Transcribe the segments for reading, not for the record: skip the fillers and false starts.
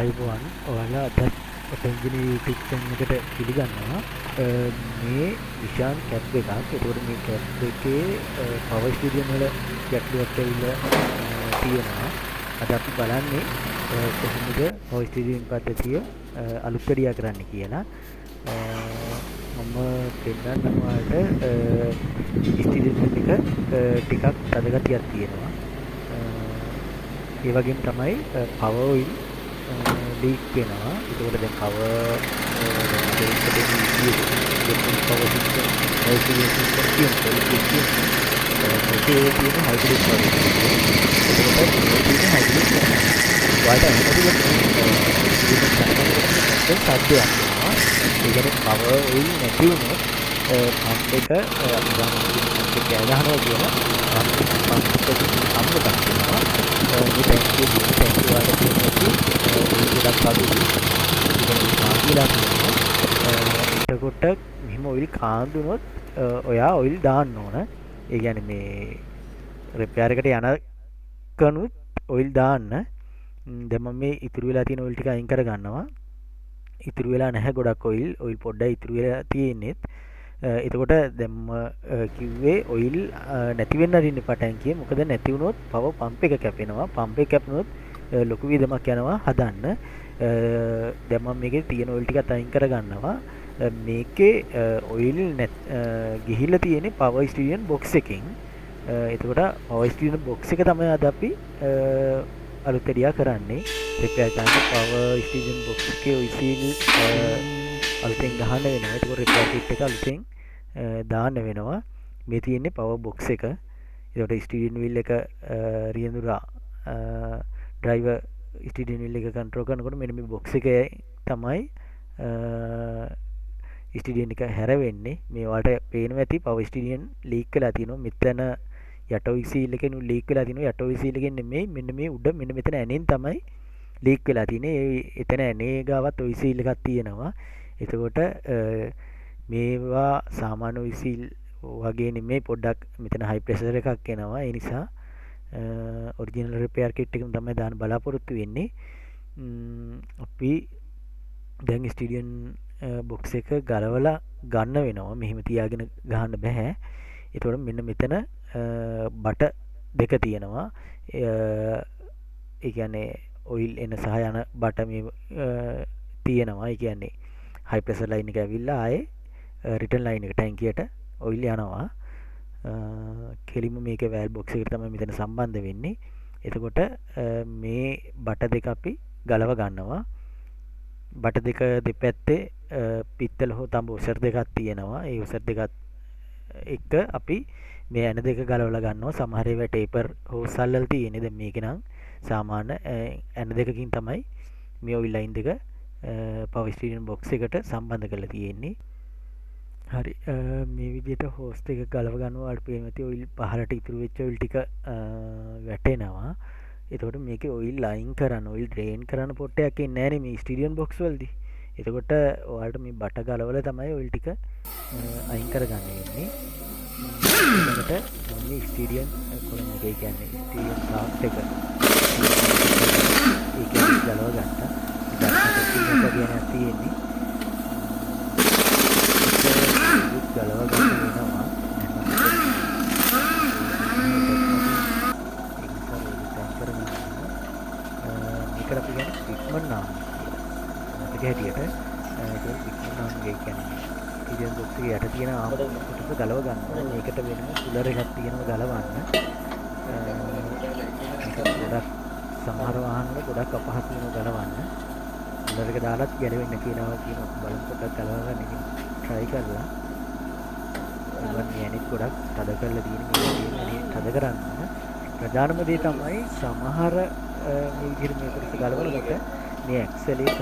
ආයුබෝවන් ඔයාලා අදත් ඔතෙන්ජිනි YouTube channel එකට පිළිගන්නවා. මේ විශාන් කැප් එකක්. ඒකෝට මේ කැප් එකේ පවර් ස්ටේෂන් වල ගැටලුවක් ඇවිල්ලා තියෙනවා. අද අපි බලන්නේ කොහොමද පවර් ස්ටේෂන් පද්ධතිය අලුත් වැඩියා කරන්න කියලා. මම පෙන්නන්නම් ඔයාලට ස්ටේෂන් එක ටිකක් තදගතියක් තියෙනවා. ඒ වගේම තමයි පවර් ඔයිල් ලීක් වෙනවා. ඒකට දැන් පවර් එතකොට මෙහෙම ඔයිල් කාන්දුනොත් ඔයා ඔයිල් දාන්න ඕන. ඒ කියන්නේ මේ රිපෙයාර් එකට යන කනුත් ඔයිල් දාන්න. දැන් මම මේ ඉතුරු වෙලා තියෙන ඔයිල් ටික අයින් කර ගන්නවා. ඉතුරු වෙලා නැහැ ගොඩක් ඔයිල් පොඩ්ඩයි ඉතුරු වෙලා තියෙන්නේ. එතකොට දැන් කිව්වේ ඔයිල් නැති වෙන්න අරින්න පටන් කියේ. මොකද නැති වුණොත් පවර් පම්ප් එක කැපෙනවා. පම්ප් එක කැපුණොත් ලොකු වියදමක් යනවා හදන්න. දැන් මම මේකේ තියෙන ඔයිල් ටිකත් අයින් කර ගන්නවා. මේකේ ඔයිල් ගිහිල්ලා තියෙන්නේ පවර් ස්ටේෂන් බොක්ස් එකෙන්. එතකොට පවර් ස්ටේෂන් බොක්ස් එක තමයි අද අපි අලුත් වැඩියා කරන්නේ. රිපෙයාර් කරන පවර් ස්ටේෂන් බොක්ස් එකේ ඔයිල් අලුතෙන් ගහන්න වෙනවා. ඒක රිපෙයාර් කිට් එක අලුතෙන් දාන්න වෙනවා. මේ තියෙන්නේ පවර් බොක්ස් එක. ඒකට ස්ටීරියන් වීල් එක රියඳුරා ඩ්‍රයිවර් ස්ටීරියන් වීල් එක කන්ට්‍රෝල් කරනකොට මෙන්න මේ බොක්ස් එකේ තමයි ස්ටීරියන් එක හැරෙන්නේ. මේ වලට පේනවා ඇති පවර් ස්ටීරියන් ලීක් වෙලා තියෙනවා. මෙතන යට ඔයිල් සීල් එකෙන් ලීක් වෙලා තියෙනවා. යට ඔයිල් සීල් එකෙන් නෙමෙයි මෙන්න මේ උඩ මෙන්න මෙතන ඇනෙන් තමයි ලීක් වෙලා තියෙන්නේ. එතන ඇනේ ගාවත් ඔයිල් සීල් එකක් තියෙනවා. එතකොට මේවා සාමාන්‍ය ඔයිල් සීල් වගේ නෙමෙයි, පොඩ්ඩක් මෙතන හයි ප්‍රෙෂර් එකක් එනවා. ඒ නිසා ඔරිජිනල් රිපෙයාර් කිට් එකම තමයි දාන්න බලාපොරොත්තු වෙන්නේ. අපි දැන් ස්ටීරියන් බොක්ස් එක ගලවලා ගන්න වෙනවා. මෙහෙම තියාගෙන ගහන්න බෑ. ඒතකොට මෙන්න මෙතන බට දෙක තියෙනවා. ඒ කියන්නේ ඔයිල් එන සහ යන බට මේ තියෙනවා. ඒ කියන්නේ හයි ප්‍රෙෂර් ලයින් එක ඇවිල්ලා ආයේ රිටර්න් ලයින් එක ටැංකියට ඔයිල් යනවා. කෙලින්ම මේකේ වැල් බොක්ස් එකට තමයි මෙතන සම්බන්ධ වෙන්නේ. එතකොට මේ බට දෙක අපි ගලව ගන්නවා. බට දෙක දෙපැත්තේ පිත්තල හෝ තඹ ඔසර් දෙකක් තියෙනවා. ඒ ඔසර් දෙකත් එක්ක අපි මේ ඇන දෙක ගලවලා ගන්නවා. සමහර ඒවා ටේපර් හෝස් අල්ලලා තියෙන්නේ. දැන් මේක නම් සාමාන්‍ය ඇන දෙකකින් තමයි මේ ඔයිල් ලයින් දෙක පවර් ස්ටේෂන් බොක්ස් එකට සම්බන්ධ කරලා තියෙන්නේ. හරි, මේ විදිහට හෝස් එක ගලව ගන්නවා. අර පේන ඇති ඔයිල් පහළට ඉතුරු වෙච්ච ඔයිල් ටික වැටෙනවා. එතකොට මේකේ ඔයිල් අයින් කරන්න, ඔයිල් ඩ්‍රේන් කරන්න පොට්ටයක් එන්නේ නැහැ නේ මේ ස්ටීරියන් බොක්ස් වලදී. එතකොට ඔයාලට මේ බට ගලවලා තමයි ඔයිල් ටික අයින් කරගන්න වෙන්නේ. එතකොට මේ ස්ටීරියන් කොලම් එක කියන්නේ ස්ටීරියන් ශාෆ්ට් එක ඒක ගලව ගත්තා. තියෙන්නේ ගලව ගන්න වෙනවා. මේකට අපි කියන්නේ පික්මන් නාම. මේක හැටියට ඒක පික්මන් නාම කියන්නේ ස්ටීරියන් බොක්ස් එකේ යට තියෙන ආපඩ කොටස ගලව ගන්නවා. මේකට වෙනම කුලර් එකක් තියෙනවා ගලවන්න. මේක ගොඩක් සමහර වාහන වල ගොඩක් අපහසු වෙනවා ගලවන්න. කුලර් එක දාලත් ගැලවෙන්න කියනවා බලමු පොඩ්ඩක් ගලව ගන්න ඉතින් try කරලා. මම යන්නේ ගොඩක් තද කරලා තියෙන මේ තද කරන්න. ප්‍රධානම දේ තමයි සමහර මේ විදිහට මේ කොටස ගලවනකොට මේ ඇක්සලේ සහ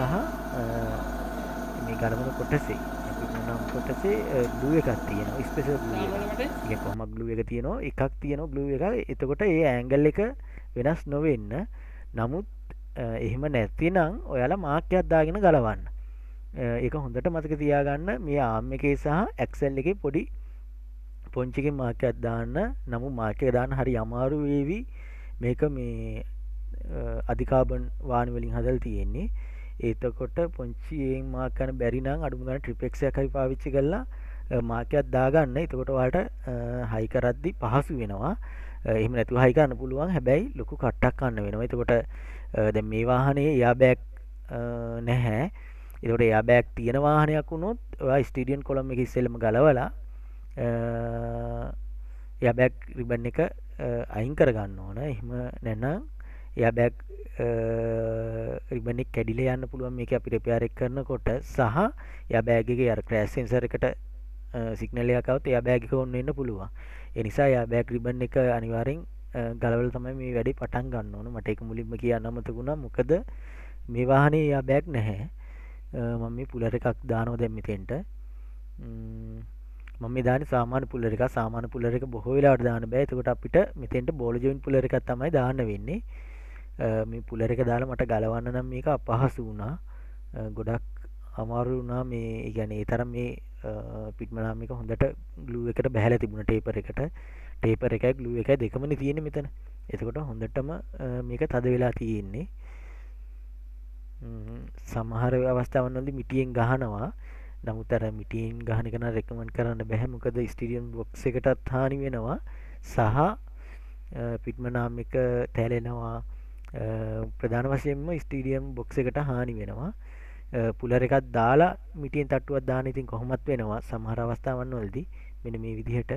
මේ ගලවන කොටසේ නම් කොටසේ ග්ලූ එකක් තියෙනවා. ස්පෙෂල් ග්ලූ එකක්. ඒක කොහොමද ග්ලූ එක තියෙනවා? එකක් තියෙනවා ග්ලූ එකක්. එතකොට ඒ ඇන්ගල් එක වෙනස් නොවෙන්න. නමුත් එහෙම නැතිනම් ඔයාලා මාක් එකක් දාගෙන ගලවන්න. ඒක හොඳට මතක තියාගන්න. මේ ආම් එකේ සහ ඇක්සල් එකේ පොඩි පොන්චිකින් මාක් එකක් දාන්න. නමුත් මාක් එක දාන්න හරි අමාරු වේවි. මේක මේ අධිකාබන් වාහන වලින් හදලා තියෙන්නේ. එතකොට පුංචි මාක් ගන්න බැරි නම් අඩුම ගානේ ට්‍රිපෙක්ස් එකක් හරි පාවිච්චි කරලා මාක් එකක් දාගන්න. එතකොට ඔයාලට හයි කරද්දි පහසු වෙනවා. එහෙම නැතුව හයි කරන්න පුළුවන්. හැබැයි ලොකු කට්ටක් ගන්න වෙනවා. එතකොට දැන් මේ වාහනේ එයා බෑග් නැහැ. එතකොට එයා බෑග් තියෙන වාහනයක් වුණොත් ඔයා ස්ටීරියන් කොලම් එක ඉස්සෙල්ලම ගලවලා එයා බෑග් රිබන් එක අයින් කරගන්න ඕන. එහෙම නැත්නම් එයා බෑග් රිබන් එක කැඩිලා යන්න පුළුවන් මේක අපි රිපෙයාර් එක කරනකොට. සහ එයා බෑග් එකේ අර ක්‍රෑෂ් සෙන්සර් එකට සිග්නල් එකක් આવත් එයා බෑග් එක ඔන් වෙන්න පුළුවන්. ඒ නිසා එයා බෑග් රිබන් එක අනිවාර්යෙන් ගලවලා තමයි මේ වැඩේ පටන් ගන්න ඕන. මට ඒක මුලින්ම කියන්න අමතක වුණා. මොකද මේ වාහනේ එයා බෑග් නැහැ. මම මේ පුලර් එකක් දානවා දැන් මෙතෙන්ට. මම මේ දාන්නේ සාමාන්‍ය පුලර් එකක්. සාමාන්‍ය පුලර් එක බොහෝ වෙලාවට දාන්න බෑ. එතකොට අපිට මෙතෙන්ට බෝල ජොයින්ට් පුලර් එකක් තමයි දාන්න වෙන්නේ. මේ පුලර් එක දාලා මට ගලවන්න නම් මේක අපහසු වුණා. ගොඩක් අමාරු වුණා මේ. ඒ කියන්නේ ඒ තරම් මේ පිට්මනාම එක හොඳට ග්ලූ එකට බැහැලා තිබුණා ටේපර් එකට. ටේපර් එකයි ග්ලූ එකයි දෙකමනේ තියෙන්නේ මෙතන. එතකොට හොඳටම මේක තද වෙලා තියෙන්නේ. සමහර අවස්ථාවන් වලදී මිටියෙන් ගහනවා. නමුත් අර මිටියෙන් ගහන එක නම් රෙකමන්ඩ් කරන්න බෑ. මොකද ස්ටීරියම් බොක්ස් එකටත් හානි වෙනවා. සහ පිට්මනාම එක තැලෙනවා. ප්‍රධාන වශයෙන්ම ස්ටීරියම් බොක්ස් එකට හානි වෙනවා. පුලර් එකක් දාලා මිටියෙන් තට්ටුවක් දාන ඉතින් කොහොමත් වෙනවා සමහර අවස්ථාවන් වලදී. මෙන්න මේ විදිහට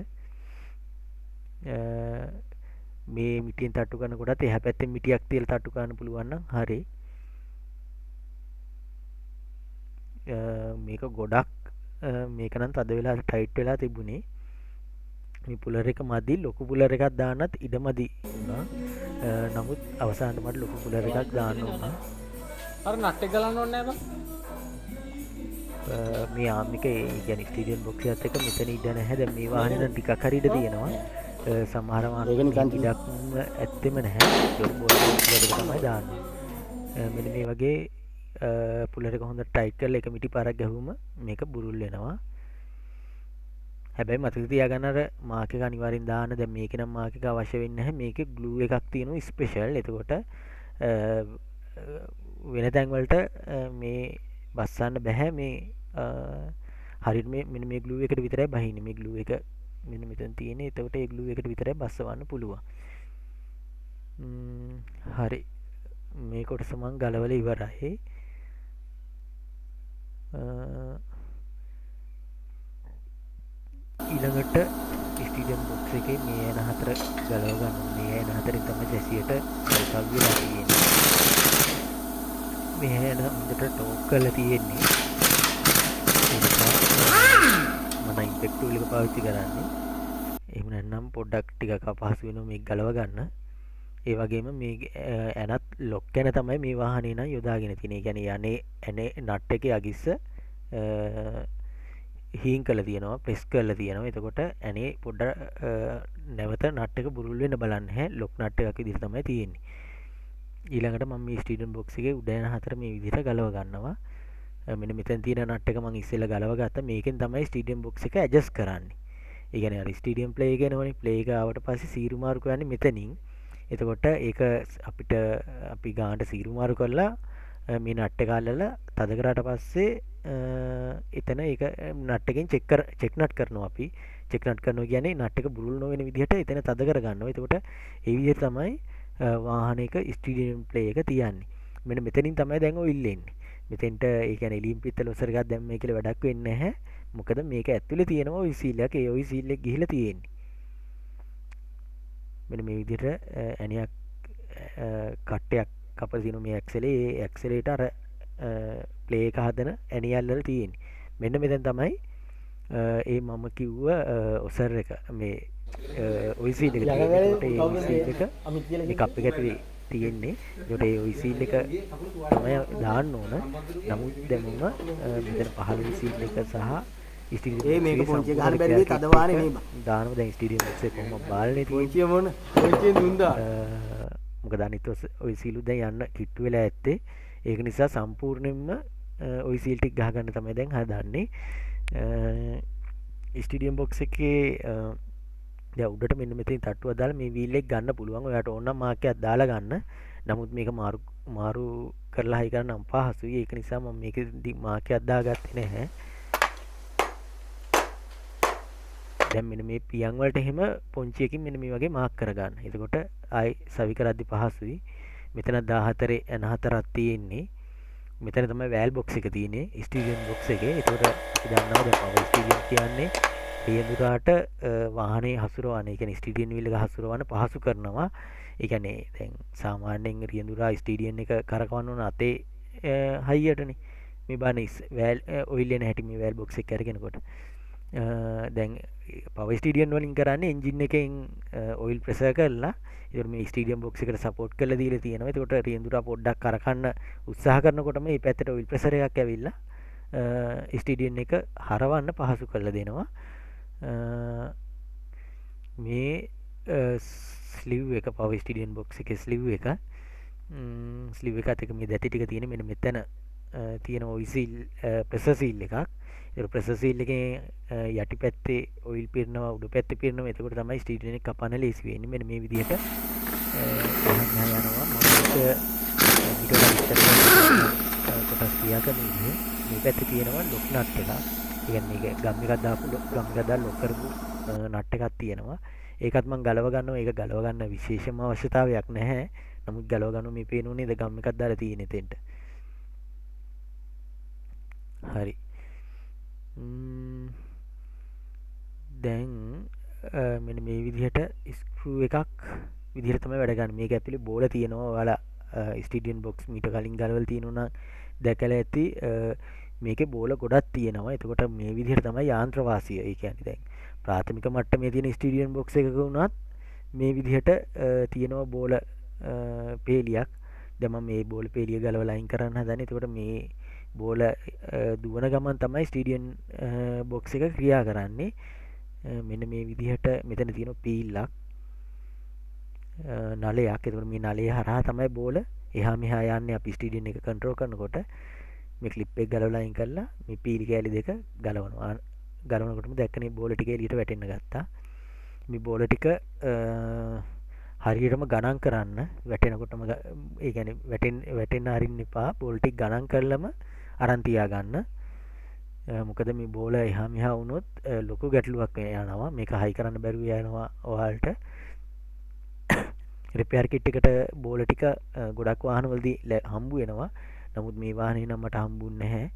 මේ මිටියෙන් තට්ටු කරනකොටත් එහා පැත්තේ මිටියක් තියලා තට්ටු කරන්න පුළුවන් නම් හරි. මේක ගොඩක් මේක නම් තද වෙලා ටයිට් වෙලා තිබුණේ. මේ පුලර් එක මදි. ලොකු පුලර් එකක් දාන්නත් ඉඩමදි වුණා. නමුත් අවසානට මට ලොකු පුලර් එකක් දාන්න වුණා. අර නට් එක ගලන්න ඕනේ නැහැ මේ ආම් එක ඒ කියන්නේ ස්ටීරියම් බොක්ස් එකත් එක්ක මෙතන ඉඩ නැහැ. දැන් මේ වාහනේ නම් ටිකක් හරි ඉඩ තියෙනවා. සමහර වාහන ඉඩක්ම ඇත්තෙම නැහැ. ඒක බෝල් එක තමයි දාන්නේ. මෙන්න මේ වගේ පුලර් එක හොඳට ටයිට් කරලා එක මිටි පාරක් ගැහුවම මේක බුරුල් වෙනවා. හැබැයි මතක තියාගන්න අර මාක් එක අනිවාර්යෙන් දාන්න. දැන් මේකේ නම් මාක් එක අවශ්‍ය වෙන්නේ නැහැ. මේකේ ග්ලූ එකක් තියෙනවා ස්පෙෂල්. එතකොට වෙන තැන් වලට මේ බස්සන්න බෑ. මේ හරියට මෙන්න මේ ග්ලූ එකට විතරයි බහින්නේ. මේ ග්ලූ එක මෙන්න මෙතන තියෙන්නේ. එතකොට ඒ ග්ලූ එකට විතරයි බස්සවන්න පුළුවන්. හරි. මේ කොටස මම ගලවලා ඉවරයි. ඊළඟට ස්ටීරියම් බොක්ස් එකේ මේ ඇන හතර ගලව ගන්න. මේ ඇන හතරෙන් තමයි දැසියට සල්වි වෙලා තියෙන්නේ. මේ ඇන හොඳට ටෝක් කරලා තියෙන්නේ. මම ඉම්පෙක්ට් ටූල් එක පාවිච්චි කරන්නේ. එහෙම නැත්නම් පොඩ්ඩක් ටිකක් අපහසු වෙනවා මේක ගලව ගන්න. ඒ වගේම මේ ඇනත් ලොක් ගැන තමයි මේ වාහනේ නම් යොදාගෙන තියෙන්නේ. ඒ කියන්නේ යන්නේ නට් එකේ අගිස්ස හීන් කරලා තියෙනවා, ප්‍රෙස් කරලා තියෙනවා. එතකොට ඇනේ පොඩ්ඩ නැවත නට් එක බුරුල් වෙන්න බලන්න හැ. ලොක් නට් එකක් විදිහට තමයි තියෙන්නේ. ඊළඟට මම මේ ස්ටීරියම් බොක්ස් එකේ උඩ යන හතර මේ විදිහට ගලව ගන්නවා. මෙන්න මෙතන තියෙන නට් එක මම ඉස්සෙල්ලා ගලව ගත්තා. මේකෙන් තමයි ස්ටීරියම් බොක්ස් එක ඇඩ්ජස්ට් කරන්නේ. ඒ කියන්නේ අර ස්ටීරියම් ප්ලේ එක එනවනේ. ප්ලේ එක ආවට පස්සේ සීරු මාරු කරන්නේ මෙතනින්. එතකොට ඒක අපිට අපි ගානට සීරු මාරු කරලා මේ නට් එක අල්ලලා තද කරාට පස්සේ එතන ඒක නට් එකෙන් චෙක් නට් කරනවා අපි. චෙක් නට් කරනවා කියන්නේ නට් එක බුරුල් නොවන විදිහට එතන තද කර ගන්නවා. එතකොට ඒ විදිහට තමයි වාහනයක ස්ටීරියම් ප්ලේ එක තියන්නේ. මෙන්න මෙතනින් තමයි දැන් ඔයිල් එන්නේ. මෙතෙන්ට ඒ කියන්නේ එලිම් පිත්තල ඔසර එකක් දැම්මේ කියලා වැඩක් වෙන්නේ නැහැ. මොකද මේක ඇතුලේ තියෙනවා ඔයි සීල් එකක්. ඒ ඔයි සීල් එක ගිහිලා තියෙන්නේ. මෙන්න මේ විදිහට ඇණියක් කට්ටයක් කපලා තියෙනවා මේ ඇක්සලේ. ඒ ඇක්සලේට අර ප්ලේ එක හදන ඇණිය අල්ලලා තියෙන්නේ. මෙන්න මෙතෙන් තමයි ඒ මම කිව්ව ඔසර් එක මේ ඔයි සීල් එක තියෙන්නේ. ඒ ඔයි සීල් එක මේ කප් එක ඇතුලේ තියෙන්නේ. ඒකට ඒ ඔයි සීල් එක තමයි දාන්න ඕන. නමුත් දැන් මම මෙතන පහළ සීල් එක සහ ස්ටීරියම් මේක පොන්චිය ගහන්න බැරි වෙයි තද වානේ නේ බා. දානවා දැන් ස්ටීරියම් බොක්ස් එක කොහොම බාල්නේ පොන්චිය මොන පොන්චියෙන් දුන්දා. මොකද අනිත් ඔයි සීලු දැන් යන්න කිට්ටු වෙලා ඇත්තේ. ඒක නිසා සම්පූර්ණයෙන්ම ඔයි සීල් ටික ගහ ගන්න තමයි දැන් හදන්නේ. ස්ටීරියම් බොක්ස් එකේ දැන් උඩට මෙන්න මෙතන තට්ටුවක් දාලා මේ වීල් එක ගන්න පුළුවන්. ඔයාලට ඕන නම් මාක් එකක් දාලා ගන්න. නමුත් මේක මාරු මාරු කරලා හයි කරන්න අපහසුයි. ඒක නිසා මම මේකෙදි මාකයක් දාගත්තේ නැහැ. දැන් මෙන්න මේ පියන් වලට එහෙම පොන්චියකින් මෙන්න මේ වගේ මාක් කරගන්න. එතකොට ආයි සවි කරද්දි පහසුයි. මෙතන 14 94ක් තියෙන්නේ. මෙතන තමයි වැල් බොක්ස් එක තියෙන්නේ. ස්ටීරියන් බොක්ස් එකේ. එතකොට අපි දන්නවා දැන් පවර් ස්ටීරියන් කියන්නේ රියදුරාට වාහනේ හසුරවන. ඒ කියන්නේ ස්ටීරියන් වීල් එක හසුරවන පහසු කරනවා. ඒ කියන්නේ දැන් සාමාන්‍යයෙන් රියදුරා ස්ටීරියන් එක කරකවන්න ඕන අතේ හයියටනේ. මේ බානේ වැල් ඔයිල් එන හැටි මේ වැල් බොක්ස් එක අරගෙනකොට දැන් පවර් ස්ටීරියන් වලින් කරන්නේ එන්ජින් එකෙන් ඔයිල් ප්‍රෙෂර් කරලා ඒතර මේ ස්ටීරියන් බොක්ස් එකට සපෝට් කරලා දීලා තියෙනවා. එතකොට රියදුරා පොඩ්ඩක් කරකන්න උත්සාහ කරනකොටම මේ පැත්තට ඔයිල් ප්‍රෙෂර් එකක් ඇවිල්ලා ස්ටීරියන් එක හරවන්න පහසු කරලා දෙනවා. මේ ස්ලිව් එක පවර් ස්ටීරියන් බොක්ස් එකේ ස්ලිව් එක එකත් එක මේ දැටි ටික තියෙන මෙන්න මෙතන තියෙන ඔයිල් සීල් ප්‍රෙෂර් සීල් එකක්. ඒක ප්‍රෙෂර් සීල් එකේ යටි පැත්තේ ඔයිල් පිරනවා උඩ පැත්තේ පිරනවා. එතකොට තමයි ස්ටීරියන් එක කපන්න ලේසි වෙන්නේ. මෙන්න මේ විදිහට යනවා. මම කොටස් ක්‍රියා කරන විදිහ මේ පැත්තේ තියෙනවා ලොක් නට් එකක්. ඒ කියන්නේ මේක ගම් එකක් දාපු ගම් එකක් දාලා ලොක් කරපු නට් එකක් තියෙනවා. ඒකත් මම ගලව ගන්නවා. ඒක ගලව ගන්න විශේෂම අවශ්‍යතාවයක් නැහැ. නමුත් ගලව ගන්න මේ පේනුනේ ද ගම් එකක් දාලා තියෙන එතෙන්ට. හරි. දැන් මෙන්න මේ විදිහට ස්ක්‍රූ එකක් විදිහට තමයි වැඩ ගන්න. මේක ඇතුලේ බෝල තියෙනවා. ඔයාලා ස්ටීරියන් බොක්ස් මීට කලින් ගලවලා තියෙනවා දැකලා ඇති. මේකේ බෝල ගොඩක් තියෙනවා. එතකොට මේ විදිහට තමයි යාන්ත්‍ර වාසිය. ඒ කියන්නේ දැන් ප්‍රාථමික මට්ටමේ තියෙන ස්ටීරියන් බොක්ස් එකක වුණත් මේ විදිහට තියෙනවා බෝල පේලියක්. දැන් මම මේ බෝල පේලිය ගලවලා අයින් කරන්න හදන්නේ. එතකොට මේ බෝල දුවන ගමන් තමයි ස්ටීරියන් බොක්ස් එක ක්‍රියා කරන්නේ. මෙන්න මේ විදිහට මෙතන තියෙන පීල්ලක් නලයක්. එතකොට මේ නලය හරහා තමයි බෝල එහා මෙහා යන්නේ. අපි ස්ටීරියන් එක කන්ට්‍රෝල් කරනකොට මේ ක්ලිප් එක ගලවලා අයින් කරලා මේ පීලි කෑලි දෙක ගලවනවා. ගලවනකොටම දැක්කනේ බෝල ටික එළියට වැටෙන්න ගත්තා. මේ බෝල ටික හරියටම ගණන් කරන්න වැටෙනකොටම ඒ කියන්නේ වැටෙන්න අරින්න එපා. බෝල් ටික ගණන් කරලම අරන් තියාගන්න. මොකද මේ බෝල එහා මෙහා වුණොත් ලොකු ගැටලුවක් යනවා. මේක හයි කරන්න බැරුව යනවා ඔයාලට. රිපෙයාර් කිට් එකට බෝල ටික ගොඩක් වාහනවලදී හම්බ වෙනවා. නමුත් මේ වාහනේ නම් මට හම්බුන්නේ නැහැ.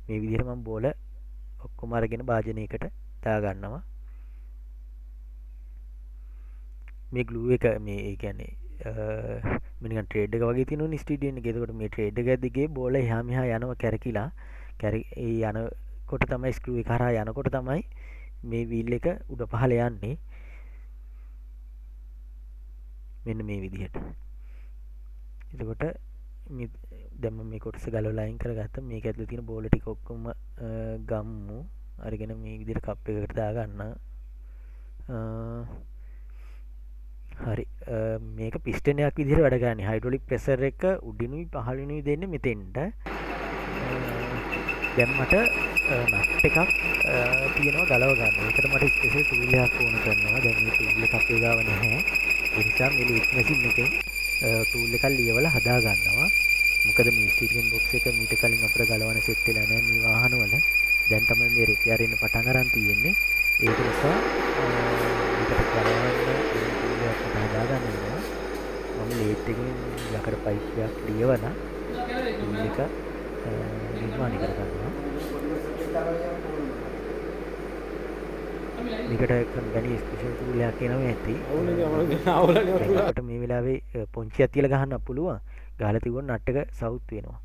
මේ විදිහට මම බෝල ඔක්කොම අරගෙන භාජනයකට දාගන්නවා. මේ ග්ලූ එක මේ ඒ කියන්නේ මිනිකන් ට්‍රේඩ් එක වගේ තියෙනවා ස්ටීරියන් එකේ. එතකොට මේ ට්‍රේඩ් එක දිගේ බෝල එහා මෙහා යනවා කැරකිලා. ඒ යනකොට තමයි ස්ක්‍රූ එක හරහා යනකොට තමයි මේ වීල් එක උඩ පහළ යන්නේ. මෙන්න මේ විදිහට. එතකොට මේ දැන් මම මේ කොටස ගලවලා අයින් කරගත්තා. මේක ඇතුලේ තියෙන බෝල ටික ඔක්කොම ගම්මු. අරගෙන මේ විදිහට කප් එකකට දාගන්න. හරි. මේක පිස්ටනයක් විදිහට වැඩ ගන්න. හයිඩ්‍රොලික් ප්‍රෙෂර් එක උඩිනුයි පහළිනුයි දෙන්නේ මෙතෙන්ට. දැන් මට නට් එකක් තියෙනවා ගලව ගන්න. ඒකට මට ස්පෙෂල් ටූල් එකක් ඕන කරනවා. දැන් මේ ටූල් එක අපේ ගාව නැහැ. ඒ නිසා මේ ලික් මැෂින් එකෙන් ටූල් එකක් ලියවලා හදා ගන්නවා. මොකද මේ ස්ටීරියන් බොක්ස් එක මීට කලින් අපිට ගලවන්න සෙට් වෙලා නැහැ මේ වාහනවල. දැන් තමයි මේ රිපෙයාර් වෙන්න පටන් අරන් තියෙන්නේ. ඒක නිසා මේකට ගලවන්න ටූල් එකක් හදා ගන්න වෙනවා. මම ලේට් එකෙන් යකඩ පයිප් එකක් ලියවලා ටූල් එක නිර්මාණය කර ගන්නවා. මේකට කම්පැනි ස්පෙෂල් ටූල් එකක් එනවා ඇති. ඒකට මේ වෙලාවේ පොන්චියක් තියලා ගහන්න පුළුවන්. ගහලා තිබුණ නට් එක සවුත් වෙනවා.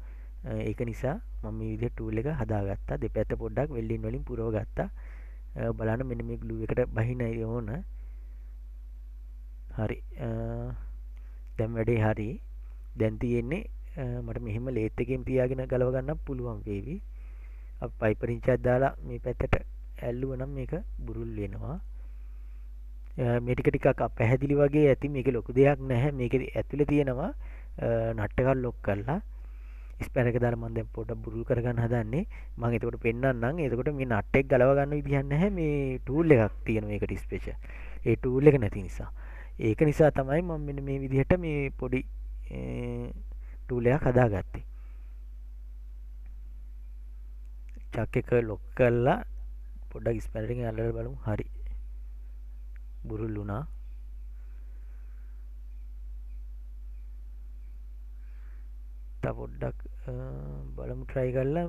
ඒක නිසා මම මේ විදිහට ටූල් එක හදාගත්තා. දෙපැත්ත පොඩ්ඩක් වෙල්ඩින් වලින් පුරව ගත්තා. බලන්න මෙන්න මේ ග්ලූ එකට බහින්න ඕන. හරි. දැන් වැඩේ හරි. දැන් තියෙන්නේ මට මෙහෙම ලේත් එකෙන් තියාගෙන ගලව ගන්න පුළුවන් වේවි. අපි පයිපර් ඉන්චයක් දාලා මේ පැත්තට ඇල්ලුවා නම් මේක බුරුල් වෙනවා. මේ ටික ටිකක් පැහැදිලි වගේ ඇති. මේකේ ලොකු දෙයක් නැහැ. මේකේ ඇතුලේ තියෙනවා නට් එකක් ලොක් කරලා ස්පෙයර් එක දාලා මම දැන් පොඩ්ඩක් බුරුල් කරගන්න හදන්නේ. මම එතකොට පෙන්නන්නම්. එතකොට මේ නට් එක ගලව ගන්න විදිහක් නැහැ. මේ ටූල් එකක් තියෙනවා මේකට ස්පෙෂල්. ඒ ටූල් එක නැති නිසා. ඒක නිසා තමයි මම මෙන්න මේ විදිහට මේ පොඩි ටූල් එකක් හදාගත්තේ. චක් එක ලොක් කරලා පොඩ්ඩක් ස්පැනර් එකෙන් අල්ලලා බලමු. හරි. බුරුල් වුණා. තව පොඩ්ඩක් බලමු try කරලා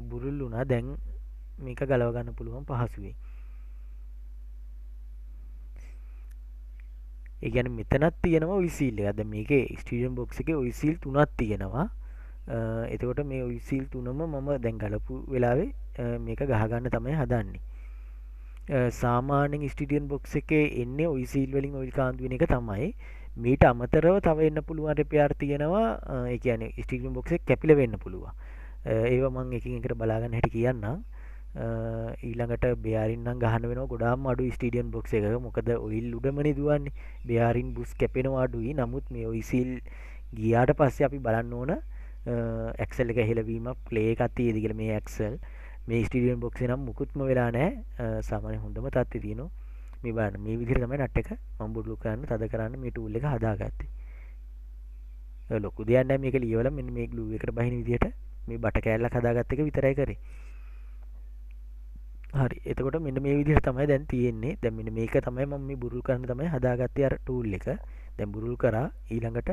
බුරුල් වුණා. දැන් මේක ගලව ගන්න පුළුවන් පහසුවෙන්. ඒ කියන්නේ මෙතනක් තියෙනවා ඔයි සීල් එක. දැන් මේකේ ස්ටීරියෝ බොක්ස් එකේ ඔයි සීල් තුනක් තියෙනවා. එතකොට මේ ඔයි සීල් තුනම මම දැන් ගලපු වෙලාවේ මේක ගහගන්න තමයි හදන්නේ. සාමාන්‍යයෙන් ස්ටීරියෝ බොක්ස් එකේ එන්නේ ඔයි සීල් වලින් ඔයිල් කාන්දු වෙන එක තමයි. මීට අමතරව තව එන්න පුළුවන් රිපෙයාර් තියෙනවා. ඒ කියන්නේ ස්ටීරියෝ බොක්ස් එක කැපිලා වෙන්න පුළුවන්. ඒවා මම එකින් එකට බලාගන්න හැටි කියන්නම්. ඊළඟට බෙයාරින් නම් ගහන්න වෙනවා ගොඩාක් අඩු ස්ටීරියෝ බොක්ස් එකක. මොකද ඔයිල් උඩමනේ දුවන්නේ. බෙයාරින් බුස් කැපෙනවා අඩුයි. නමුත් මේ ඔයි සීල් ගියාට පස්සේ අපි බලන්න ඕන ඇක්සල් එක හෙලවීමක් ප්ලේ එකක් තියෙද කියලා. මේ ඇක්සල් මේ ස්ටීරියෝ බොක්ස් එක නම් මුකුත්ම වෙලා නැහැ. සාමාන්‍ය හොඳම තත්ත්වයේ තියෙනවා. මේ බලන්න මේ විදිහට තමයි නට් එක මම බුරුල් කරන්න තද කරන්න මේ ටූල් එක හදාගත්තේ. ලොකු දෙයක් නැහැ මේක ලියවලා මෙන්න මේ ග්ලූ එකට බහින විදිහට මේ බට කෑල්ලක් හදාගත්ත එක විතරයි කරේ. හරි. එතකොට මෙන්න මේ විදිහට තමයි දැන් තියෙන්නේ. දැන් මෙන්න මේක තමයි මම මේ බුරුල් කරන්න තමයි හදාගත්තේ අර ටූල් එක. දැන් බුරුල් කරා. ඊළඟට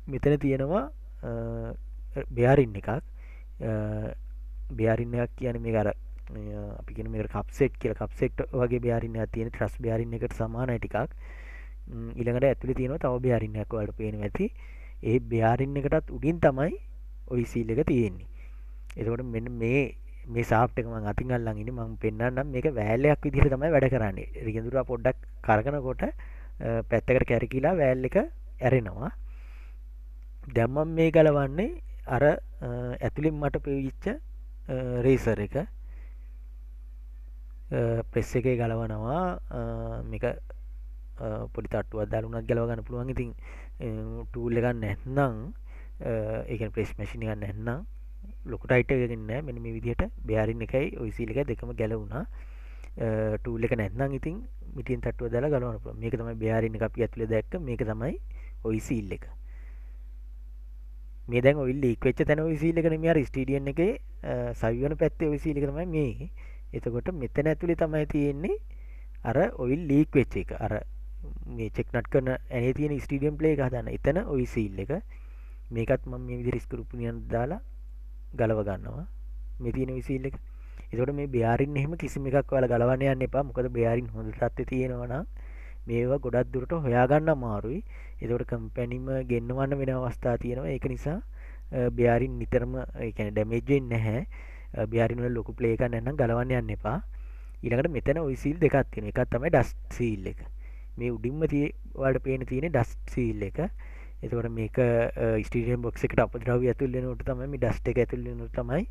මෙතන තියෙනවා බෙයාරින් එකක්. බෙයාරින් එකක් කියන්නේ මේක අර අපි කියන මේකට කප් සෙට් කියලා. කප් සෙට් වගේ බෙයාරින් එකක් තියෙන ට්‍රස් බෙයාරින් එකට සමානයි ටිකක්. ඊළඟට ඇතුලේ තියෙනවා තව බෙයාරින් එකක් වලට පේනවා ඇති. ඒ බෙයාරින් එකටත් උඩින් තමයි ඔයි සීල් එක තියෙන්නේ. එතකොට මෙන්න මේ ෂාෆ්ට් එක මම අතින් අල්ලන් ඉන්නේ. මම පෙන්නන්නම් මේක වෑල් එකක් විදිහට තමයි වැඩ කරන්නේ. රියදුරා පොඩ්ඩක් කරකනකොට පැත්තකට කැරකිලා වෑල් එක ඇරෙනවා. දැන් මම මේ ගලවන්නේ අර ඇතුලින් මට පෙවිච්ච රේසර් එක. ප්‍රෙස් එකේ ගලවනවා. මේක පොඩි තට්ටුවක් දාලා උනත් ගලව ගන්න පුළුවන්. ඉතින් ටූල් එකක් නැත්නම් ඒ කියන්නේ ප්‍රෙස් මැෂින් එකක් නැත්නම් ලොකු ටයිට් එකකින් නෑ. මෙන්න මේ විදිහට බෙයාරින් එකයි ඔයි සීල් එකයි දෙකම ගැලවුණා. ටූල් එක නැත්නම් ඉතින් මිටින් තට්ටුවක් දාලා ගලවන්න පුළුවන්. මේක තමයි බෙයාරින් එක අපි ඇතුලේ දැක්ක. මේක තමයි ඔයි සීල් එක. මේ දැන් ඔයිල් ලීක් වෙච්ච තැන ඔයි සීල් එක නෙමෙයි අර ස්ටීරියන් එකේ සවි වෙන පැත්තේ ඔයි සීල් එක තමයි මේ. එතකොට මෙතන ඇතුලේ තමයි තියෙන්නේ අර ඔයිල් ලීක් වෙච්ච එක. අර මේ චෙක් නට් කරන ඇනේ තියෙන ස්ටීරියම් ප්ලේ එක හදන්න. එතන ඔයි සීල් එක. මේකත් මම මේ විදිහට ස්ක්‍රූ පුනියන් දාලා ගලව ගන්නවා. මේ තියෙන ඔයි සීල් එක. එතකොට මේ බෙයාරින් එහෙම කිසිම එකක් ඔයාලා ගලවන්න යන්න එපා. මොකද බෙයාරින් හොඳ තත්ත්වයේ තියෙනවා නම් මේවා ගොඩක් දුරට හොයාගන්න අමාරුයි. එතකොට කම්පැනිම ගෙන්නවන්න වෙන අවස්ථා තියෙනවා. ඒක නිසා බෙයාරින් නිතරම ඒ කියන්නේ ඩැමේජ් වෙන්නේ නැහැ. බෙයාරින් වල ලොකු ප්ලේ එකක් නැත්නම් ගලවන්න යන්න එපා. ඊළඟට මෙතන ඔයි සීල් දෙකක් තියෙනවා. එකක් තමයි ඩස්ට් සීල් එක. මේ උඩින්ම ඔයාලට පේන තියෙන්නේ ඩස්ට් සීල් එක. එතකොට මේක ස්ටීරියෝ බොක්ස් එකට අපද්‍රව්‍ය ඇතුල් වෙනකොට තමයි මේ ඩස්ට් එක ඇතුල් වෙනකොට තමයි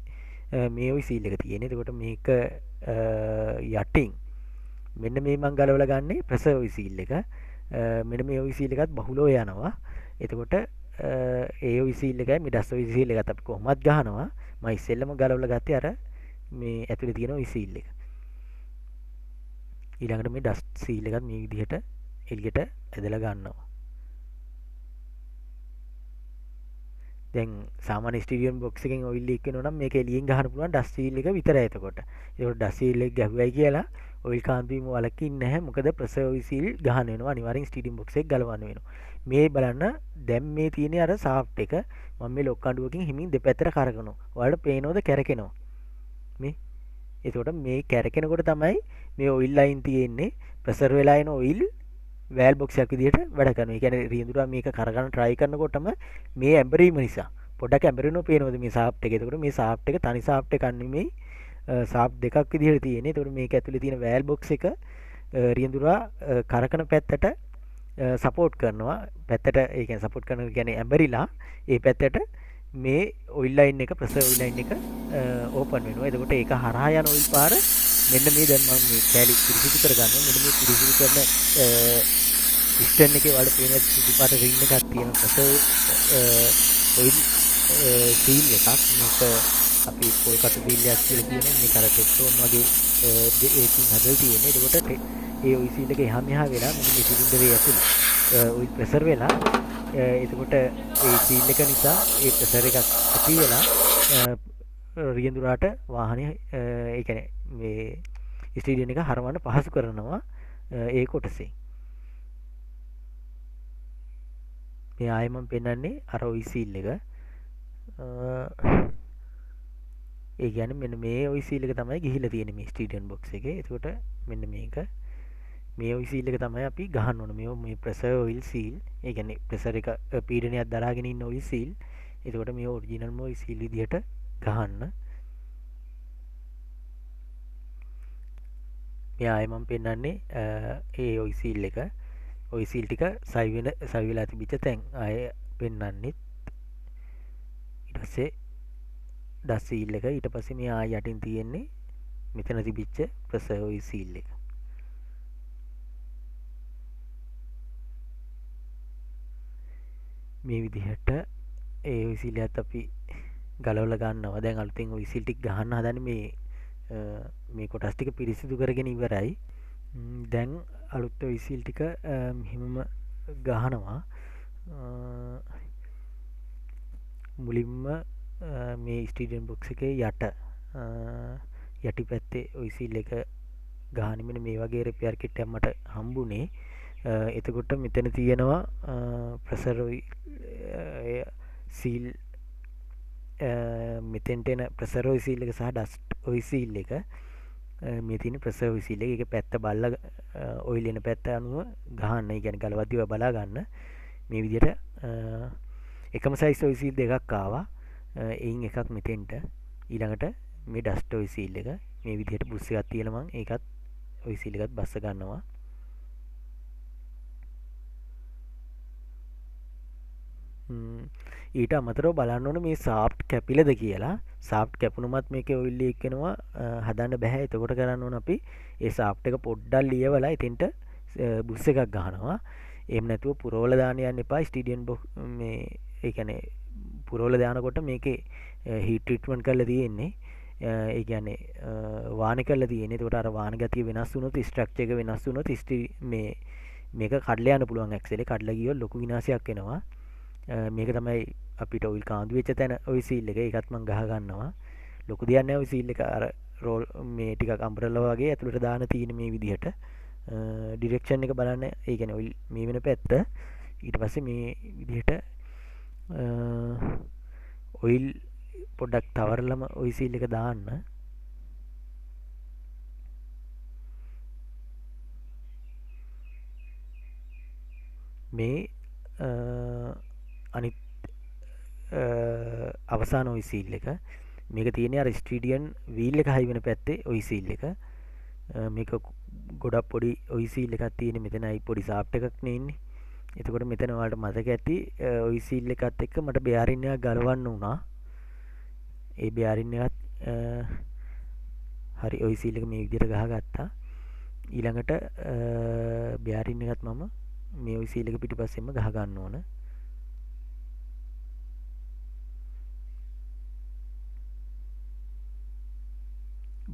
මේ ඔයි සීල් එක තියෙන්නේ. එතකොට මේක යටින් මෙන්න මේ මං ගලවලා ගන්නේ ප්‍රෙෂර් ඔයි සීල් එක. මෙන්න මේ ඔයි සීල් එකත් බහුලව යනවා. එතකොට ඒ ඔයි සීල් එකයි මේ ඩස්ට් ඔයි සීල් එකත් අපි කොහොමත් ගහනවා. මම ඉස්සෙල්ලම ගලවලා ගත්තේ අර මේ ඇතුලේ තියෙන ඔයි සීල් එක. ඊළඟට මේ ඩස්ට් සීල් එකත් මේ විදිහට එළියට ඇදලා ගන්නවා. දැන් සාමාන්‍ය ස්ටීරියෝ බොක්ස් එකෙන් ඔයිල් ලීක් වෙනවා නම් මේක එළියෙන් ගහන්න පුළුවන් ඩස්ට් සීල් එක විතරයි. එතකොට ඩස්ට් සීල් එක ගැහුවයි කියලා ඔයිල් කාන්දු වීම වලකින්නේ නැහැ. මොකද ප්‍රෙෂර් ඔයි සීල් ගහන්න වෙනවා. අනිවාර්යෙන් ස්ටීරියෝ බොක්ස් එක ගලවන්න වෙනවා. මේ බලන්න දැන් මේ තියෙන අර ෂාෆ්ට් එක මම මේ ලොක් අඬුවකින් හිමින් දෙපැත්තට කරකනවා. ඔයාලට පේනවද කැරකෙනවා? මේ එතකොට මේ කැරකෙනකොට තමයි මේ ඔයිල් ලයින් තියෙන්නේ. ප්‍රෙෂර් වෙලා එන ඔයිල් වෑල් බොක්ස් එකක් විදිහට වැඩ කරනවා. ඒ කියන්නේ රියදුරා මේක කරගන්න try කරනකොටම මේ ඇඹරීම නිසා පොඩක් ඇඹරෙනවා පේනවද මේ ෂාෆ්ට් එක. එතකොට මේ ෂාෆ්ට් එක තනි ෂාෆ්ට් එකක් නෙමෙයි. ෂාෆ්ට් දෙකක් විදිහට තියෙන්නේ. එතකොට මේක ඇතුලේ තියෙන වෑල් බොක්ස් එක රියදුරා කරකන පැත්තට සපෝට් කරනවා. පැත්තට ඒ කියන්නේ සපෝට් කරනවා කියන්නේ ඇඹරිලා ඒ පැත්තට මේ ඔයිල් ලයින් එක ප්‍රෙෂර් ඔයිල් ලයින් එක ඕපන් වෙනවා. එතකොට ඒක හරහා යන ඔයිල් පාර මෙන්න මේ දැන් මම මේ කැලි පිරිසිදු කරගන්නවා. මෙන්න මේ පිරිසිදු කරන පිස්ටන් එකේ වල පේන සුදු පාට රින් එකක් තියෙනවා. ප්‍රෙෂර් ඔයිල් සීල් එකක්. මේක අපි පොල් කටු බීල්ලයක් කියලා කියනවා. මේක අර ටෙක්ටෝන් වගේ ඒකින් හදලා තියෙන්නේ. එතකොට ඒ ඔයි සීල් එක එහා මෙහා වෙලා මෙන්න මේ සිලින්ඩරේ ඇතුලේ ඔයිල් ප්‍රෙෂර් වෙලා එතකොට ඒ සීල් එක නිසා ඒ ප්‍රෙෂර් එකක් ඇති වෙලා රියදුරාට වාහනය ඒ කියන්නේ මේ ස්ටීරියන් එක හරවන්න පහසු කරනවා ඒ කොටසේ. මේ ආයෙ මම පෙන්වන්නේ අර ඔයි සීල් එක. ඒ කියන්නේ මෙන්න මේ ඔයි සීල් එක තමයි ගිහිලා තියෙන්නේ මේ ස්ටීරියන් බොක්ස් එකේ. එතකොට මෙන්න මේක මේ ඔයි සීල් එක තමයි අපි ගහන්න ඕන. මේ ප්‍රෙෂර් ඔයිල් සීල්. ඒ කියන්නේ ප්‍රෙෂර් එක පීඩනයක් දරාගෙන ඉන්න ඔයි සීල්. එතකොට මේ ඔරිජිනල්ම ඔයි සීල් විදිහට ගහන්න. මේ ආයෙ මම පෙන්වන්නේ ඒ ඔයි සීල් එක. ඔයි සීල් ටික සවි වෙලා තිබිච්ච තැන් ආයෙ පෙන්වන්නෙත්. ඊට පස්සේ ඩස් සීල් එක. ඊට පස්සේ මේ ආයෙ යටින් තියෙන්නේ මෙතන තිබිච්ච ප්‍රෙෂර් ඔයි සීල් එක. මේ විදිහට ඒ ඔයි සීල් එකත් අපි ගලවලා ගන්නවා. දැන් අලුතෙන් ඔයි සීල් ටික ගහන්න හදන්නේ මේ කොටස් ටික පිරිසිදු කරගෙන ඉවරයි. දැන් අලුත් ඔයි සීල් ටික මෙහෙමම ගහනවා. මුලින්ම මේ ස්ටීරියන් බොක්ස් එකේ යටි පැත්තේ ඔයි සීල් එක ගහන්න මෙන්න මේ වගේ රිපෙයාර් කිට් එකක් මට හම්බුනේ. එතකොට මෙතන තියෙනවා ප්‍රෙෂර් ඔයි සීල් මෙතෙන්ට එන ප්‍රෙෂර් ඔයි සීල් එක සහ ඩස්ට් ඔයි සීල් එක. මේ තියෙන ප්‍රෙෂර් ඔයි සීල් එක. ඒක පැත්ත බලලා ඔයිල් එන පැත්ත අනුව ගහන්න. ඒ කියන්නේ ගලවද්දිව බලා ගන්න. මේ විදිහට එකම සයිස් ඔයි සීල් දෙකක් ආවා. එයින් එකක් මෙතෙන්ට. ඊළඟට මේ ඩස්ට් ඔයි සීල් එක මේ විදිහට බුස් එකක් තියලා මම ඒකත් ඔයි සීල් එකත් බස්ස ගන්නවා. ඊට අමතරව බලන්න ඕන මේ සාෆ්ට් කැපිලද කියලා. සාෆ්ට් කැපුණුමත් මේකේ ඔයිල් ලීක් වෙනවා හදන්න බෑ. එතකොට කරන්න ඕන අපි ඒ සාෆ්ට් එක පොඩ්ඩක් ලියවලා එතෙන්ට බුස් එකක් ගහනවා. එහෙම නැතුව පුරවලා දාන්න යන්න එපා. ස්ටීරියන් මේ ඒ කියන්නේ පුරවලා දානකොට මේකේ හීට් ට්‍රීට්මන්ට් කරලා තියෙන්නේ. ඒ කියන්නේ වාන කරලා තියෙන්නේ. ඒකට අර වාන ගතිය වෙනස් වුණොත් ස්ට්‍රක්චර් එක වෙනස් වුණොත් මේක කඩලා යන්න පුළුවන්. ඇක්සල් එක කඩලා ගියොත් ලොකු විනාශයක් වෙනවා. මේක තමයි අපිට ඔයිල් කාන්දු වෙච්ච තැන ඔයි සීල් එක. ඒකත් මම ගහ ගන්නවා. ලොකු දෙයක් නෑ. ඔයි සීල් එක අර රෝල් මේ ටිකක් අම්බ්‍රෙලා වගේ ඇතුළට දාන තියෙන මේ විදිහට ඩිරෙක්ෂන් එක බලන්න. ඒ කියන්නේ ඔයිල් මේ වෙන පැත්ත. ඊට පස්සේ මේ විදිහට ඔයිල් පොඩ්ඩක් තවරලම ඔයි සීල් එක දාන්න. මේ අනිත් අවසාන ඔයි සීල් එක. මේක තියෙන්නේ අර ස්ටීරියන් වීල් එක හයි වෙන පැත්තේ ඔයි සීල් එක. මේක ගොඩක් පොඩි ඔයි සීල් එකක් තියෙන්නේ. මෙතනයි පොඩි සාෆ්ට් එකක් නෙන්නේ. එතකොට මෙතන ඔයාලට මතක ඇති ඔයි සීල් එකත් එක්ක මට බෙයාරින් එකක් ගලවන්න වුණා. ඒ බෙයාරින් එකත් හරි ඔයි සීල් එක මේ විදිහට ගහගත්තා. ඊළඟට බෙයාරින් එකත් මම මේ ඔයි සීල් එක පිටිපස්සෙන්ම ගහ ගන්න ඕන.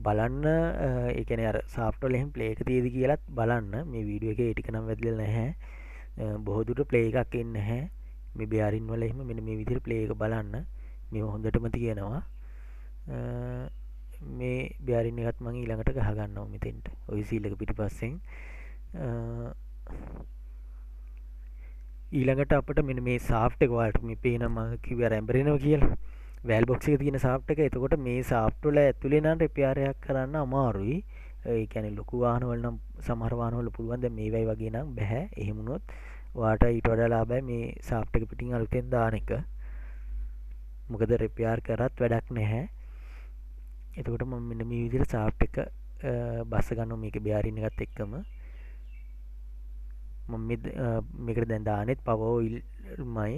බලන්න ඒ කියන්නේ අර සාෆ්ට් වල එහෙම ප්ලේ එක තියෙදි කියලාත් බලන්න. මේ වීඩියෝ එකේ ඒ ටික නම් වැදලා නැහැ. බොහෝ දුරට ප්ලේ එකක් එන්නේ නැහැ. මේ බෙයාරින් වල එහෙම මෙන්න මේ විදිහට ප්ලේ එක බලන්න. මේ හොඳටම තියෙනවා. මේ බෙයාරින් එකත් මම ඊළඟට ගහ ගන්නවා මෙතෙන්ට. ඔයි සීල් එක පිටිපස්සෙන්. ඊළඟට අපිට මෙන්න මේ සාෆ්ට් එක වලට මේ පේන මම කිව්වා රැම්බරේනවා කියලා. වැල් බොක්ස් එකේ තියෙන සාෆ්ට් එක. එතකොට මේ සාෆ්ට් වල ඇතුලේ නම් රිපෙයාර් එකක් කරන්න අමාරුයි. ඒ කියන්නේ ලොකු වාහන වල නම් සමහර වාහන වල පුළුවන්. දැන් මේ වගේ වගේ නම් බෑ. එහෙම වුණොත් ඔයාට ඊට වඩා ලාභයි මේ සාෆ්ට් එක පිටින් අලුතෙන් දාන එක. මොකද රිපෙයාර් කරත් වැඩක් නැහැ. එතකොට මම මෙන්න මේ විදිහට සාෆ්ට් එක බස්ස ගන්නවා මේකේ බෙයාරින් එකත් එක්කම. මම මේකට දැන් දාන්නෙත් පවර් ඔයිල්මයි.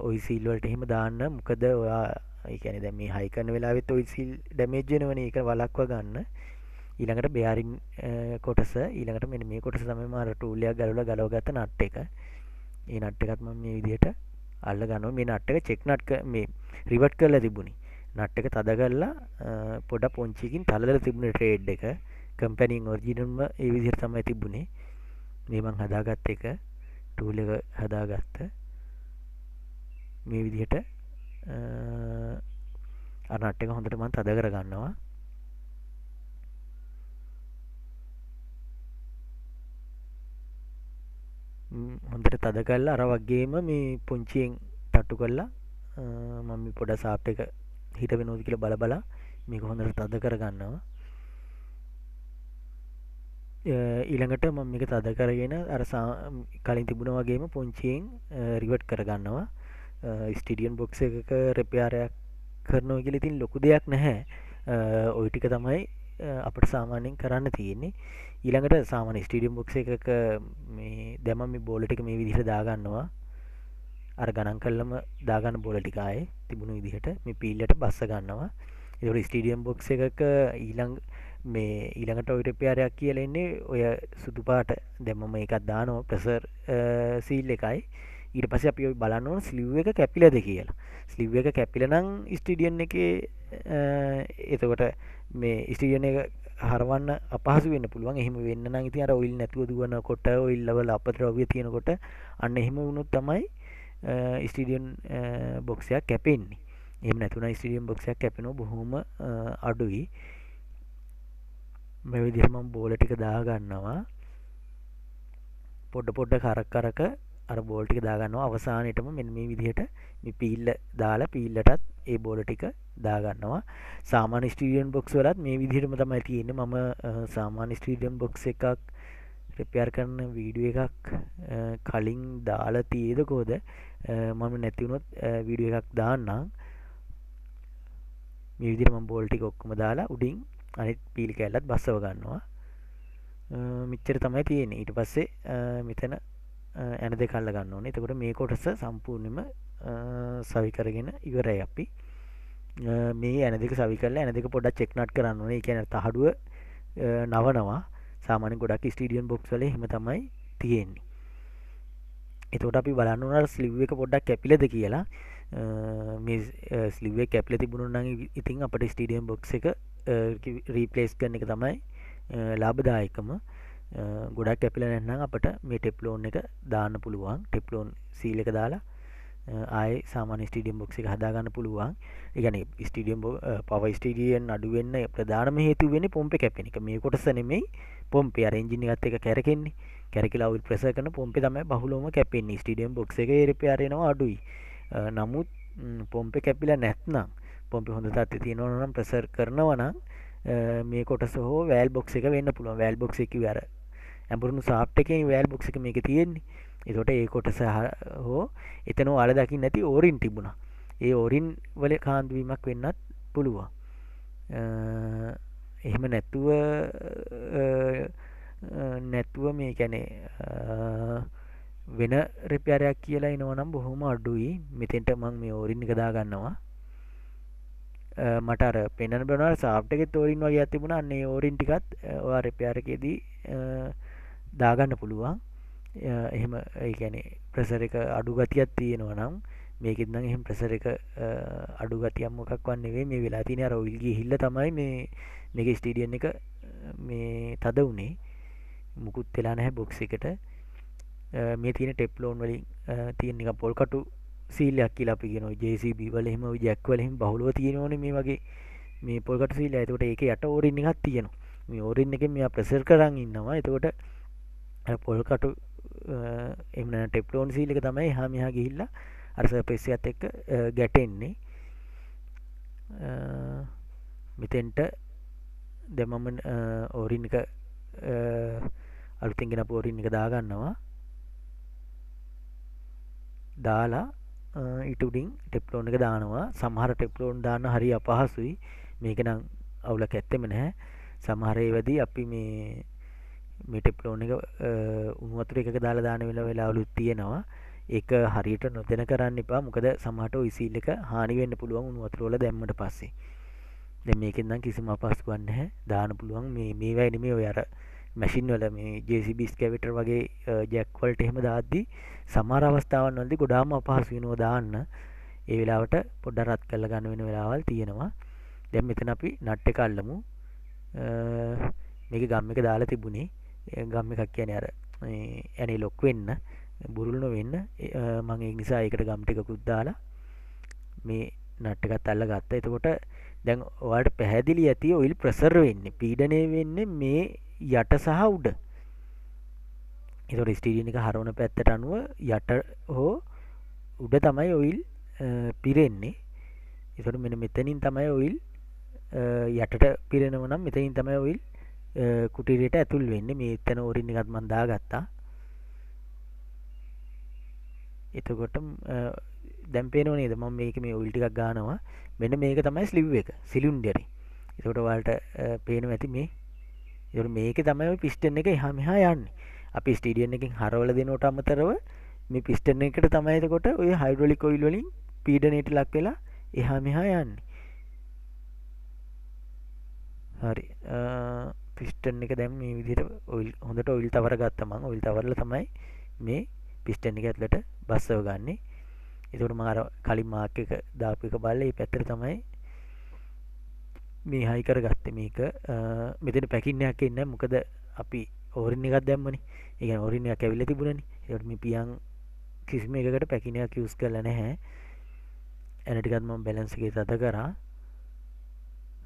ඔයි සීල් වලට එහෙම දාන්න. මොකද ඔයා ඒ කියන්නේ දැන් මේ හයි කරන වෙලාවෙත් ඔයි සීල් ඩැමේජ් වෙනවනේ. ඒක වළක්වා ගන්න. ඊළඟට බෙයාරින් කොටස ඊළඟට මෙන්න මේ කොටස තමයි මම අර ටූල් එකක් ගලවගත්ත නට් එක. මේ නට් එකත් මම මේ විදිහට අල්ල ගන්නවා. මේ නට් එක චෙක් නට් මේ රිවර්ට් කරලා තිබුණේ. නට් එක තද කරලා පොඩ පොන්චිකින් තලදලා තිබුණේ ට්‍රේඩ් එක. කම්පැනිෙන් ඔරිජිනල්ම ඒ විදිහට තමයි තිබුණේ. මේ මං හදාගත්ත එක. ටූල් එක හදාගත්ත මේ විදිහට අර නට් එක හොඳට මම තද කරගන්නවා. හොඳට තද කරලා අර වගේම මේ පුංචියෙන් තට්ටු කරලා මම මේ පොඩ සාෆ්ට් එක හිට වෙනවද කියලා බල බලා මේක හොඳට තද කරගන්නවා. ඊළඟට මම මේක තද කරගෙන අර කලින් තිබුණා වගේම පුංචියෙන් රිවර්ට් කරගන්නවා. ස්ටඩියන් බොක්ස් එකක රිපෙයාරයක් කරනවා කියලා ඉතින් ලොකු දෙයක් නැහැ. ওই ටික තමයි අපිට සාමාන්‍යයෙන් කරන්න තියෙන්නේ. ඊළඟට සාමාන්‍ය ස්ටඩියම් බොක්ස් එකක මේ දැන් මම මේ බෝල ටික මේ විදිහට දාගන්නවා. අර ගණන් කළම දාගන්න බෝල ටික ආයේ තිබුණු විදිහට මේ පීල්ලට බස්ස ගන්නවා. ඒකට ස්ටඩියම් බොක්ස් එකක ඊළඟට ඔය රිපෙයාරයක් කියලා ඉන්නේ ඔය සුදු පාට දැන් මම එකක් දානවා ප්‍රෙෂර් සීල් එකයි. ඊට පස්සේ අපි ඔය බලන්න ඕන ස්ලිව් එක කැපිලාද කියලා. ස්ලිව් එක කැපිලා නම් ස්ටඩියන් එකේ එතකොට මේ ස්ටඩියන් එක හරවන්න අපහසු වෙන්න පුළුවන්. එහෙම වෙන්න නම් ඉතින් අර ඔයිල් නැතුව දුවනකොට ඔයිල් ලෙවල් අපද්‍රව්‍ය තියෙනකොට අන්න එහෙම වුණොත් තමයි ස්ටඩියන් බොක්ස් එකක් කැපෙන්නේ. එහෙම නැතුණා ස්ටඩියන් බොක්ස් එකක් කැපෙනවා බොහොම අඩුයි. මේ විදිහට මම බෝල ටික දා ගන්නවා. පොඩ කරක අර බෝල් ටික දා ගන්නවා. අවසානයේටම මෙන්න මේ විදිහට මේ පීල්ල දාලා පීල්ලටත් ඒ බෝල ටික දා ගන්නවා. සාමාන්‍ය ස්ටඩියන් බොක්ස් වලත් මේ විදිහටම තමයි තියෙන්නේ. මම සාමාන්‍ය ස්ටඩියන් බොක්ස් එකක් රිපෙයාර් කරන වීඩියෝ එකක් කලින් දාලා තියෙද කොහොද මම නැති වුණොත් වීඩියෝ එකක් දාන්නම්. මේ විදිහට මම බෝල් ටික ඔක්කොම දාලා උඩින් අනිත් පීල් කැල්ලත් බස්සව ගන්නවා. මෙච්චර තමයි තියෙන්නේ. ඊට පස්සේ මෙතන ඇන දෙක අල්ල ගන්න ඕනේ. එතකොට මේ කොටස සම්පූර්ණයෙන්ම සවි කරගෙන ඉවරයි අපි. මේ ඇන දෙක සවි කරලා ඇන දෙක පොඩ්ඩක් චෙක් නට් කරන්න ඕනේ. ඒ කියන්නේ තහඩුව නවනවා. සාමාන්‍යයෙන් ගොඩක් ස්ටඩියන් බොක්ස් වල එහෙම තමයි තියෙන්නේ. එතකොට අපි බලන්න ඕන අර ස්ලිව් එක පොඩ්ඩක් කැපිලාද කියලා. මේ ස්ලිව් එක කැපිලා තිබුණා නම් ඉතින් අපිට ස්ටඩියන් බොක්ස් එක රීප්ලේස් කරන එක තමයි ලාභදායකම. ගොඩක් කැපිලා නැත්නම් අපිට මේ ටෙප්ලෝන් එක දාන්න පුළුවන්. ටෙප්ලෝන් සීල් එක දාලා ආයේ සාමාන්‍ය ස්ටඩියම් බොක්ස් එක හදා ගන්න පුළුවන්. ඒ කියන්නේ ස්ටඩියම් පවර් ස්ටඩියන් අඩු වෙන්න ප්‍රධානම හේතුව වෙන්නේ පොම්පේ කැපෙන එක. මේ කොටස නෙමෙයි පොම්පේ. අර එන්ජින් එකත් එක්ක කැරකෙන්නේ. කැරකිලා ඔයිල් ප්‍රෙෂර් කරන පොම්පේ තමයි බහුලවම කැපෙන්නේ. ස්ටඩියම් බොක්ස් එකේ රිපෙයාර් වෙනවා අඩුයි. නමුත් පොම්පේ කැපිලා නැත්නම් පොම්පේ හොඳ තත්ත්වයේ තියෙනවා නම් ප්‍රෙෂර් කරනවා නම් මේ කොටස හෝ වෑල් බොක්ස් එක වෙන්න පුළුවන්. වෑල් බොක්ස් එක කිව්වේ අර ඇඹුරුණු සාෆ්ට් එකේ වෑල් බොක්ස් එක මේකේ තියෙන්නේ. ඒකට ඒ කොටස හෝ එතන ඔයාලා දකින්න නැති ඕරින් තිබුණා. ඒ ඕරින් වල කාන්දු වීමක් වෙන්නත් පුළුවන්. එහෙම නැතුව මේ කියන්නේ වෙන රිපෙයාරයක් කියලා එනවා නම් බොහොම අඩුයි. මෙතෙන්ට මම මේ ඕරින් එක දා ගන්නවා. මට අර පෙන්වන්න බැලුවා සාෆ්ට් එකේ ඕරින් වගේක් තිබුණා. අන්න ඒ ඕරින් ටිකත් ඔයා රිපෙයාර් එකේදී දාගන්න පුළුවන්. එහෙම ඒ කියන්නේ ප්‍රෙෂර් එක අඩු ගතියක් තියෙනවා නම් මේකෙත් නම් එහෙම ප්‍රෙෂර් එක අඩු ගතියක් මොකක්වත් නෙවෙයි. මේ වෙලා තියෙන අර ඔයිල් ගිහිල්ලා තමයි මේකේ ස්ටඩියන් එක මේ තද උනේ. මුකුත් වෙලා නැහැ බොක්ස් එකට. මේ තියෙන ටෙප්ලෝන් වලින් තියෙන නිකන් පොල් කටු සීලයක් කියලා අපි කියනවා. JCB වල එහෙම ඔය ජැක් වල එහෙම බහුලව තියෙනවනේ මේ වගේ මේ පොල් කටු සීලය. ඒකට ඒකේ යට ඕරින් එකක් තියෙනවා. මේ ඕරින් එකෙන් මෙයා ප්‍රෙෂර් කරන් ඉන්නවා. එතකොට අර පොල් කටු එහෙම නැත්නම් ටෙප්ලෝන් සීල් එක තමයි එහා මෙහා ගිහිල්ලා අර සර්ෆේස් එකත් එක්ක ගැටෙන්නේ. මෙතෙන්ට දැන් මම ඕරින් එක අලුතින් ගෙනපු ඕරින් එක දා ගන්නවා. දාලා ඊට උඩින් ටෙප්ලෝන් එක දානවා. සමහර ටෙප්ලෝන් දාන්න හරි අපහසුයි. මේක නම් අවුලක් ඇත්තෙම නැහැ. සමහර ඒවාදී අපි මේ ටෙප්ලෝන් එක උණු වතුර එකක දාලා දාන වෙලාවලුත් තියෙනවා. ඒක හරියට නොදැන කරන්න එපා. මොකද සමහරට ඔය සීල් එක හානි වෙන්න පුළුවන් උණු වතුර වල දැම්මට පස්සේ. දැන් මේකෙන් නම් කිසිම අපහසුයක් නැහැ. දාන්න පුළුවන්. මේවයි නෙමෙයි ඔය අර මැෂින් වල මේ JCB ස්කැවෙටර් වගේ ජැක් වලට එහෙම දාද්දි සමහර අවස්ථාවන් වලදී ගොඩාම අපහසු වෙනවා දාන්න. ඒ වෙලාවට පොඩ්ඩක් රත් කරලා ගන්න වෙන වෙලාවල් තියෙනවා. දැන් මෙතන අපි නට් එක අල්ලමු. මේකේ ගම් එක දාලා තිබුණේ. ගම් එකක් කියන්නේ අර ඇනේ ලොක් වෙන්න බුරුල් නොවෙන්න. මම ඒ නිසා ඒකට ගම් ටිකකුත් දාලා මේ නට් එකත් අල්ලගත්තා. එතකොට දැන් ඔයාලට පැහැදිලි ඇති ඔයිල් ප්‍රෙෂර් වෙන්නේ පීඩනය වෙන්නේ මේ යට සහ උඩ. ඒතකොට ස්ටීරියන් එක හරවන පැත්තට අනුව යට හෝ උඩ තමයි ඔයිල් පිරෙන්නේ. ඒතකොට මෙන්න මෙතනින් තමයි ඔයිල් යටට පිරෙනවා නම් මෙතනින් තමයි ඔයිල් කුටීරයට ඇතුල් වෙන්නේ. මේ එතන ඔරින් එකත් මම දාගත්තා. එතකොට දැන් පේනව නේද මම මේක මේ ඔයිල් ටිකක් ගන්නවා. මෙන්න මේක තමයි ස්ලිව් එක සිලින්ඩරේ. ඒකට ඔයාලට පේනවා ඇති මේ. ඒකට මේකේ තමයි ඔය පිස්ටන් එක එහා මෙහා යන්නේ. අපි ස්ටීරියන් එකෙන් හරවලා දෙනවට අමතරව මේ පිස්ටන් එකට තමයි එතකොට ඔය හයිඩ්‍රොලික් ඔයිල් වලින් පීඩනයට ලක් වෙලා එහා මෙහා යන්නේ. හරි. පිස්ටන් එක දැන් මේ විදිහට ඔයිල් හොඳට ඔයිල් තවර ගත්තා මම. ඔයිල් තවරලා තමයි මේ පිස්ටන් එක ඇතුළට බස්සව ගන්නේ. ඒකට මම අර කලින් මාක් එක දාපු එක බලලා මේ පැත්තට තමයි මේ හයි කරගත්තේ. මේක මෙතන පැකින් එකක් ඉන්නේ මොකද අපි ඕරින් එකක් දැම්මනේ. ඒ කියන්නේ ඕරින් එකක් ඇවිල්ලා තිබුණානේ. ඒකට මේ පියන් කිසිම එකකට පැකින් එකක් යූස් කරලා නැහැ. එන ටිකත් මම බැලන්ස් එකේ තද කරා.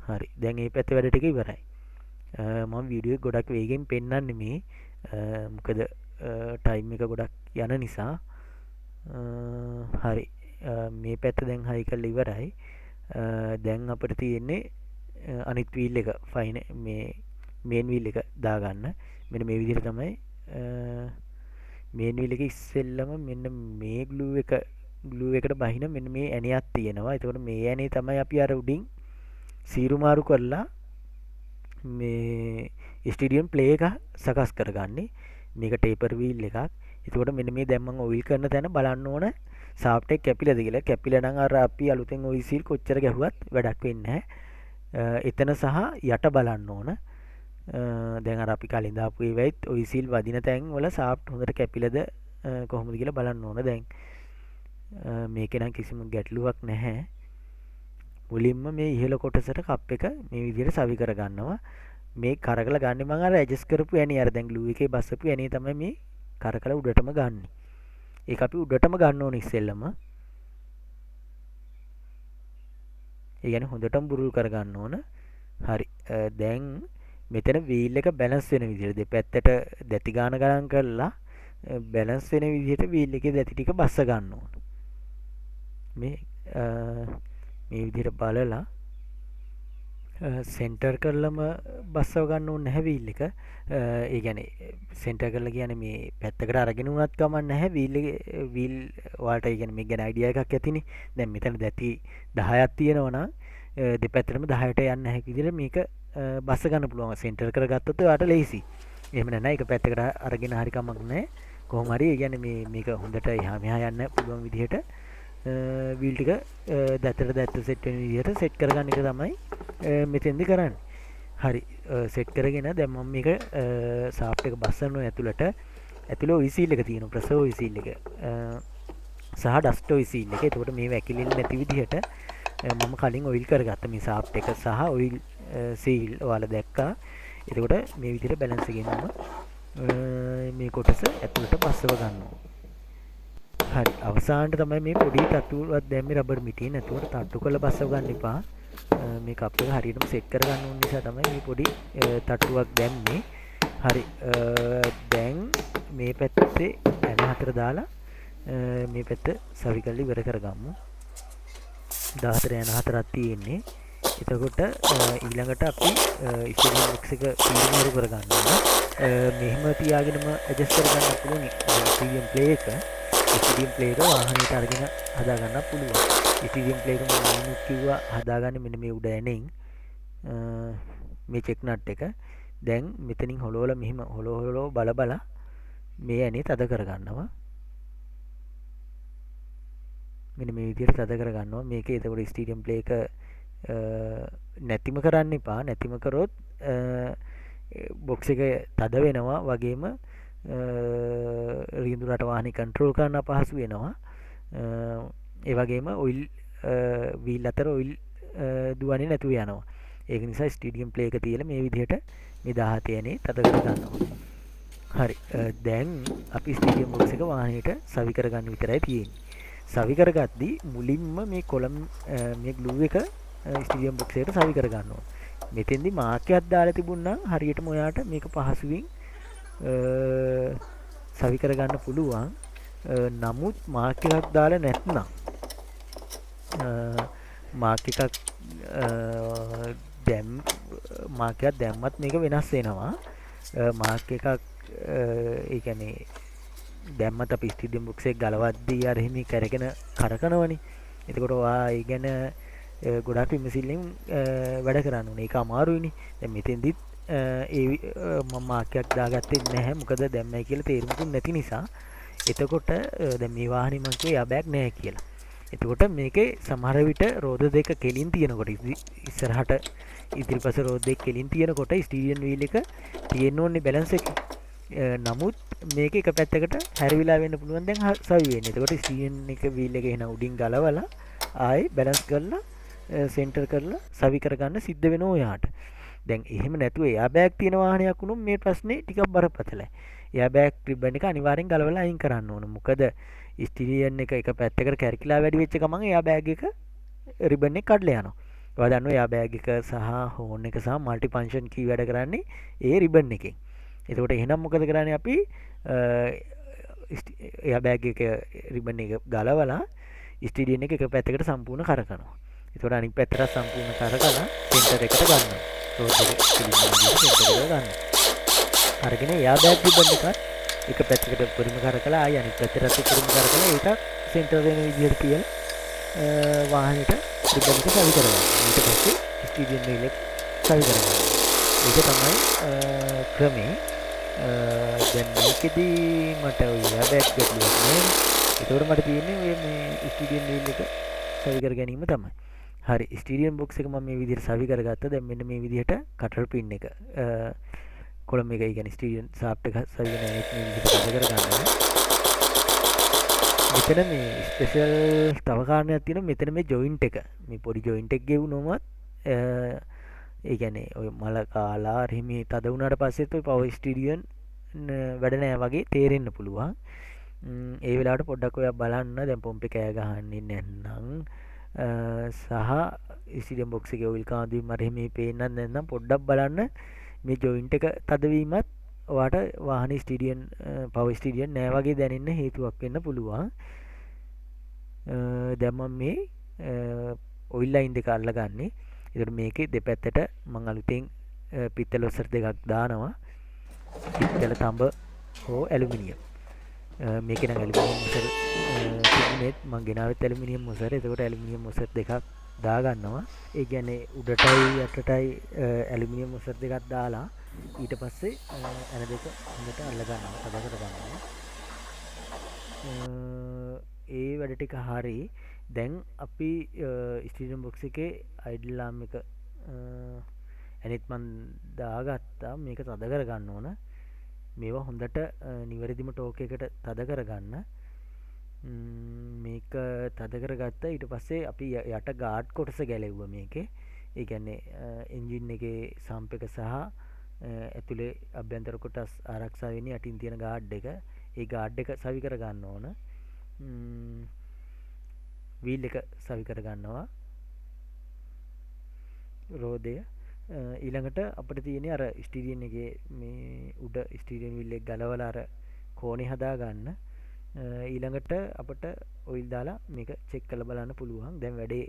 හරි. දැන් මේ පැත්තේ වැඩ ටික ඉවරයි. මම වීඩියෝ එක ගොඩක් වේගෙන් පෙන්වන්නේ මේ මොකද ටයිම් එක ගොඩක් යන නිසා. හරි. මේ පැත්ත දැන් හයි කරලා ඉවරයි. දැන් අපිට තියෙන්නේ අනිත් වීල් එක ෆයින් මේ මේන් වීල් එක දාගන්න. මෙන්න මේ විදිහට තමයි මේන් වීල් එක ඉස්සෙල්ලම මෙන්න මේ ග්ලූ එකට බහින මෙන්න මේ ඇණයක් තියෙනවා. ඒතකොට මේ ඇණේ තමයි අපි අර උඩින් සීරු මාරු කරලා මේ ස්ටීරියන් ප්ලේ එක සකස් කරගන්නේ. මේක ටේපර් වීල් එකක්. එතකොට මෙන්න මේ දැන් මම ඔයිල් කරන තැන බලන්න ඕන සාෆ්ට් එක කැපිලාද කියලා. කැපිලා නම් අර අපි අලුතෙන් ඔයිල් සීල් කොච්චර ගැහුවත් වැඩක් වෙන්නේ නැහැ. එතන සහ යට බලන්න ඕන. දැන් අර අපි කලින් දාපු ඒවයිත් ඔයිල් සීල් වදින තැන් වල සාෆ්ට් හොඳට කැපිලාද කොහොමද කියලා බලන්න ඕන. දැන් මේකේ නම් කිසිම ගැටලුවක් නැහැ. මුලින්ම මේ ඉහළ කොටසට කප් එක මේ විදිහට සවි කර ගන්නවා. මේ කරකලා ගන්න මම අර ඇඩ්ජස්ට් කරපු ඇණේ අර දැන් ග්ලූ එකේ බස්සපු ඇණේ තමයි මේ කරකලා උඩටම ගන්න. ඒක අපි උඩටම ගන්න ඕනේ ඉස්සෙල්ලම. ඒ කියන්නේ හොඳටම බුරුල් කර ගන්න ඕන. හරි. දැන් මෙතන වීල් එක බැලන්ස් වෙන විදිහට දෙපැත්තට දැති ගාන ගණන් කරලා බැලන්ස් වෙන විදිහට වීල් එකේ දැති ටික බස්ස ගන්න ඕන. මේ විදිහට බලලා සෙන්ටර් කරලම බස්සව ගන්න ඕනේ නැහැ වීල් එක. ඒ කියන්නේ සෙන්ටර් කරලා කියන්නේ මේ පැත්තකට අරගෙන උනත් කමක් නැහැ. වීල් වලට ඒ කියන්නේ මේ ගැන අයිඩියා එකක් ඇතිනේ. දැන් මෙතන දැති 10ක් තියෙනවා නම් දෙපැත්තටම 10ට යන්න හැකි විදිහට මේක බස්ස ගන්න පුළුවන්. සෙන්ටර් කරගත්තොත් ඔයාලට ලේසි. එහෙම නැත්නම් එක පැත්තකට අරගෙන හරි කමක් නැහැ. කොහොම හරි ඒ කියන්නේ මේක හොඳට එහා මෙහා යන්න පුළුවන් විදිහට වීල් ටික දැත්තට සෙට් වෙන විදිහට සෙට් කරගන්න එක තමයි මෙතෙන්දි කරන්නේ. හරි. සෙට් කරගෙන දැන් මම මේක සාෆ්ට් එක බස්සනවා ඇතුළේ ඔයි සීල් එක තියෙනවා. ප්‍රෙෂර් ඔයි සීල් එක සහ ඩස්ට් ඔයි සීල් එක. ඒකට මේ වැකිලෙන්නේ නැති විදිහට මම කලින් ඔයිල් කරගත්තා. මේ සාෆ්ට් එක සහ ඔයිල් සීල් ඔයාලා දැක්කා. එතකොට මේ විදිහට බැලන්ස් එකෙන්ම මේ කොටස ඇතුළට බස්සව ගන්නවා. හරි. අවසානට තමයි මේ පොඩි තට්ටුවක් දැම්මේ රබර් මිටියෙන්. එතකොට තට්ටු කරලා බස්සව ගන්න එපා. මේ කප් එක හරියටම සෙට් කරගන්න ඕන නිසා තමයි මේ පොඩි තට්ටුවක් දැම්මේ. හරි. දැන් මේ පැත්තේ ඇන හතර දාලා මේ පැත්ත සවි කරලා ඉවර කරගමු. 14 ඇන හතරක් තියෙන්නේ. එතකොට ඊළඟට අපි ස්ටීරියන් බොක්ස් එක පීරිමරු කරගන්න ඕන. මෙහෙම තියාගෙනම ඇඩ්ජස්ට් කරගන්න පුළුවන් ස්ටීරියන් ප්ලේ එක. ස්ටීරියන් ප්ලේ එක වාහනේට අරගෙන හදා ගන්න පුළුවන්. ස්ටීරියන් ප්ලේ එක මම කිව්වා හදාගන්න මෙන්න මේ උඩ ඇනෙන් මේ චෙක් නට් එක. දැන් මෙතනින් හොලවලා මෙහෙම හොලව බල මේ ඇනේ තද කරගන්නවා. මෙන්න මේ විදිහට තද කරගන්නවා. මේකේ එතකොට ස්ටීරියන් ප්ලේ එක නැතිම කරන්න එපා. නැතිම කරොත් බොක්ස් එක තද වෙනවා වගේම රියදුරට වාහනේ කන්ට්‍රෝල් කරන්න අපහසු වෙනවා. ඒ වගේම ඔයිල් වීල් අතර ඔයිල් දුවන්නේ නැතුව යනවා. ඒක නිසා ස්ටීරියන් ප්ලේ එක තියලා මේ විදිහට මේ 17 යනේ තද කර ගන්නවා. හරි දැන් අපි ස්ටීරියම් බොක්ස් එක වාහනයට සවි කරගන්න විතරයි තියෙන්නේ. සවි කරගද්දී මුලින්ම මේ කොලම් මේ ග්ලූ එක ස්ටීරියම් බොක්ස් එකට සවි කරගන්න ඕන. මෙතෙන්දි මාක් එකක් දාලා තිබුණා නම් හරියටම ඔයාට මේක පහසුවෙන් සවි කරගන්න පුළුවන්. නමුත් මාක් එකක් දාලා නැත්නම් මාක් එකක් මාක් එකක් දැම්මත් මේක වෙනස් වෙනවා. මාක් එකක් ඒ කියන්නේ දැම්මත් අපි ස්ටීරියම් බොක්ස් එක ගලවද්දී අර එහෙම කරගෙන කරකනවනේ. එතකොට ඔයා ඒ ගැන ගොඩාක් විමසිල්ලෙන් වැඩ කරන්න ඕනේ. ඒක අමාරුයිනේ. දැන් මෙතෙන්දිත් මම මාක් එකක් දාගත්තේ නැහැ. මොකද දැම්මයි කියලා තේරුමකුත් නැති නිසා. එතකොට දැන් මේ වාහනේ මං කිව්වා එයාබෑග් නැහැ කියලා. එතකොට මේකේ සමහර විට රෝද දෙක කෙලින් තියෙනකොට ඉස්සරහට ඉදිරිපස රෝද දෙක කෙලින් තියෙනකොට ස්ටීරියන් වීල් එක තියෙන්න ඕනේ බැලන්ස් එක. නමුත් මේක එක පැත්තකට හැරිවිලා වෙන්න පුළුවන් දැන් සවි වෙන්නේ. එතකොට ස්ටීරියන් එක වීල් එක එන උඩින් ගලවලා ආයේ බැලන්ස් කරලා සෙන්ටර් කරලා සවි කරගන්න සිද්ධ වෙනවා ඔයාට. දැන් එහෙම නැතුව එයාබෑග් තියෙන වාහනයක් වුණොත් මේ ප්‍රශ්නේ ටිකක් බරපතලයි. එයාබෑග් රිබන් එක අනිවාර්යෙන් ගලවලා අයින් කරන්න ඕන. මොකද ස්ටීරියන් එක පැත්තකට කැරකිලා වැඩි වෙච්ච ගමන් එයාබෑග් එක රිබන් එක කඩලා යනවා. ඔයා දන්නවා එයාබෑග් එක සහ හෝන් එක සහ මල්ටි ෆන්ක්ෂන් කී වැඩ කරන්නේ ඒ රිබන් එකෙන්. එතකොට එහෙනම් මොකද කරන්නේ අපි එයාබෑග් එක රිබන් එක ගලවලා ස්ටීරියන් එක පැත්තකට සම්පූර්ණ කරකනවා. එතකොට අනිත් පැත්තට සම්පූර්ණ කරකලා සෙන්ටර් එකට ගන්නවා. රෝඩ් එක පිළිම විදිහට සෙන්ටර් එකට ගන්නවා. අරගෙන එයාබෑග් රිබන් එකත් එක පැත්තකට උඩින්ම කරකලා ආයි අනිත් පැත්තට උඩින්ම කරකලා ඒක සෙන්ටර් වෙන විදිහට තියලා වාහනේට රිබන් එක සවි කරගන්නවා. ඊට පස්සේ ස්ටීරියන් වීල් එක සවි කරගන්නවා. ඒක තමයි ක්‍රමේ. දැන් මේකෙදී මට ඔය එයාබෑග් ගැටලුවක් නෑ. ඒකෝර මට තියෙන්නේ ඔය මේ ස්ටීරියන් වීල් එක සවි කර ගැනීම තමයි. හරි ස්ටීරියන් බොක්ස් එක මම මේ විදිහට සවි කරගත්තා. දැන් මෙන්න මේ විදිහට කටර් පින් එක කොලම් එක කියන්නේ ස්ටීරියන් ෂාෆ්ට් එක සවි වෙන එක මේ විදිහට සවි කරගන්නවා. මෙතන මේ ස්පෙෂල් තව කාරණයක් තියෙනවා. මෙතන මේ ජොයින්ට් එක මේ පොඩි ජොයින්ට් එක ගෙවුනොමත් ඒ කියන්නේ ඔය මල කාලා රිමි තද වුණාට පස්සෙත් ඔය පවර් ස්ටීරියන් වැඩ නෑ වගේ තේරෙන්න පුළුවන්. ඒ වෙලාවට පොඩ්ඩක් ඔයා බලන්න දැන් පොම්පේ කෑ ගහන්නේ නැත්නම් සහ ස්ටීරියම් බොක්ස් එකේ ඔයිල් කාන්දුවීම අර එහෙම පේන්නත් නැත්නම් පොඩ්ඩක් බලන්න මේ ජොයින්ට් එක තදවීමත් ඔයාට වාහනේ ස්ටීරියන් පවර් ස්ටීරියන් නෑ වගේ දැනෙන්න හේතුවක් වෙන්න පුළුවන්. දැන් මම මේ ඔයිල් ලයින් දෙක අල්ලගන්නේ. ඒකට මේකේ දෙපැත්තට මම අලුතෙන් පිත්තල ඔසර් දෙකක් දානවා. පිත්තල තඹ හෝ ඇලුමිනියම්. මේකේ නම් ඇලුමිනියම් ඔසර් තිබුණෙත් මම ගෙනාවෙත් ඇලුමිනියම් ඔසර්. ඒකට ඇලුමිනියම් ඔසර් දෙකක් දාගන්නවා. ඒ කියන්නේ උඩටයි යටටයි ඇලුමිනියම් ඔසර් දෙකක් දාලා ඊට පස්සේ ඇන දෙක හොඳට අල්ල ගන්නවා. තද කර ගන්නවා. ඒ වැඩ ටික හරි. දැන් අපි ස්ටීරියම් බොක්ස් එකේ අයිඩල් ලාම් එක ඇනිත් මන් දාගත්තා. මේක තද කරගන්න ඕන. මේවා හොඳට නිවැරදිම ටෝක් එකට තද කරගන්න. මේක තද කරගත්තා. ඊට පස්සේ අපි යට ගාඩ් කොටස ගැලෙව්වා මේකේ. ඒ කියන්නේ එන්ජින් එකේ සම්ප් එක සහ ඇතුලේ අභ්‍යන්තර කොටස් ආරක්ෂා වෙන්නේ යටින් තියෙන ගාඩ් එක. ඒ ගාඩ් එක සවි කරගන්න ඕන. වීල් එක සවි කරගන්නවා. රෝදය ඊළඟට අපිට තියෙන්නේ අර ස්ටීරියන් එකේ මේ උඩ ස්ටීරියන් වීල් එක ගලවලා අර කෝණේ හදා ගන්න. ඊළඟට අපිට ඔයිල් දාලා මේක චෙක් කරලා බලන්න පුළුවන්. දැන් වැඩේ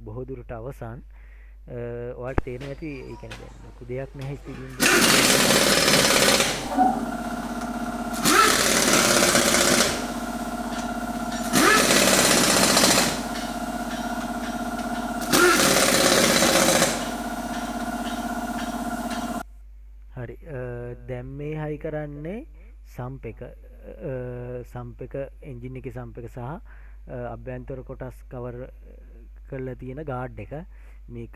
බොහෝ දුරට අවසන්. ඔයාලට තේරෙන්නේ නැති ඒ කියන්නේ දැන් ලොකු දෙයක් නැහැ ස්ටීරියන් හරි දැන් මේ හයි කරන්නේ සම්ප් එක එන්ජින් එකේ සම්ප් එක සහ අභ්‍යන්තර කොටස් කවර් කරලා තියෙන ගාඩ් එක. මේක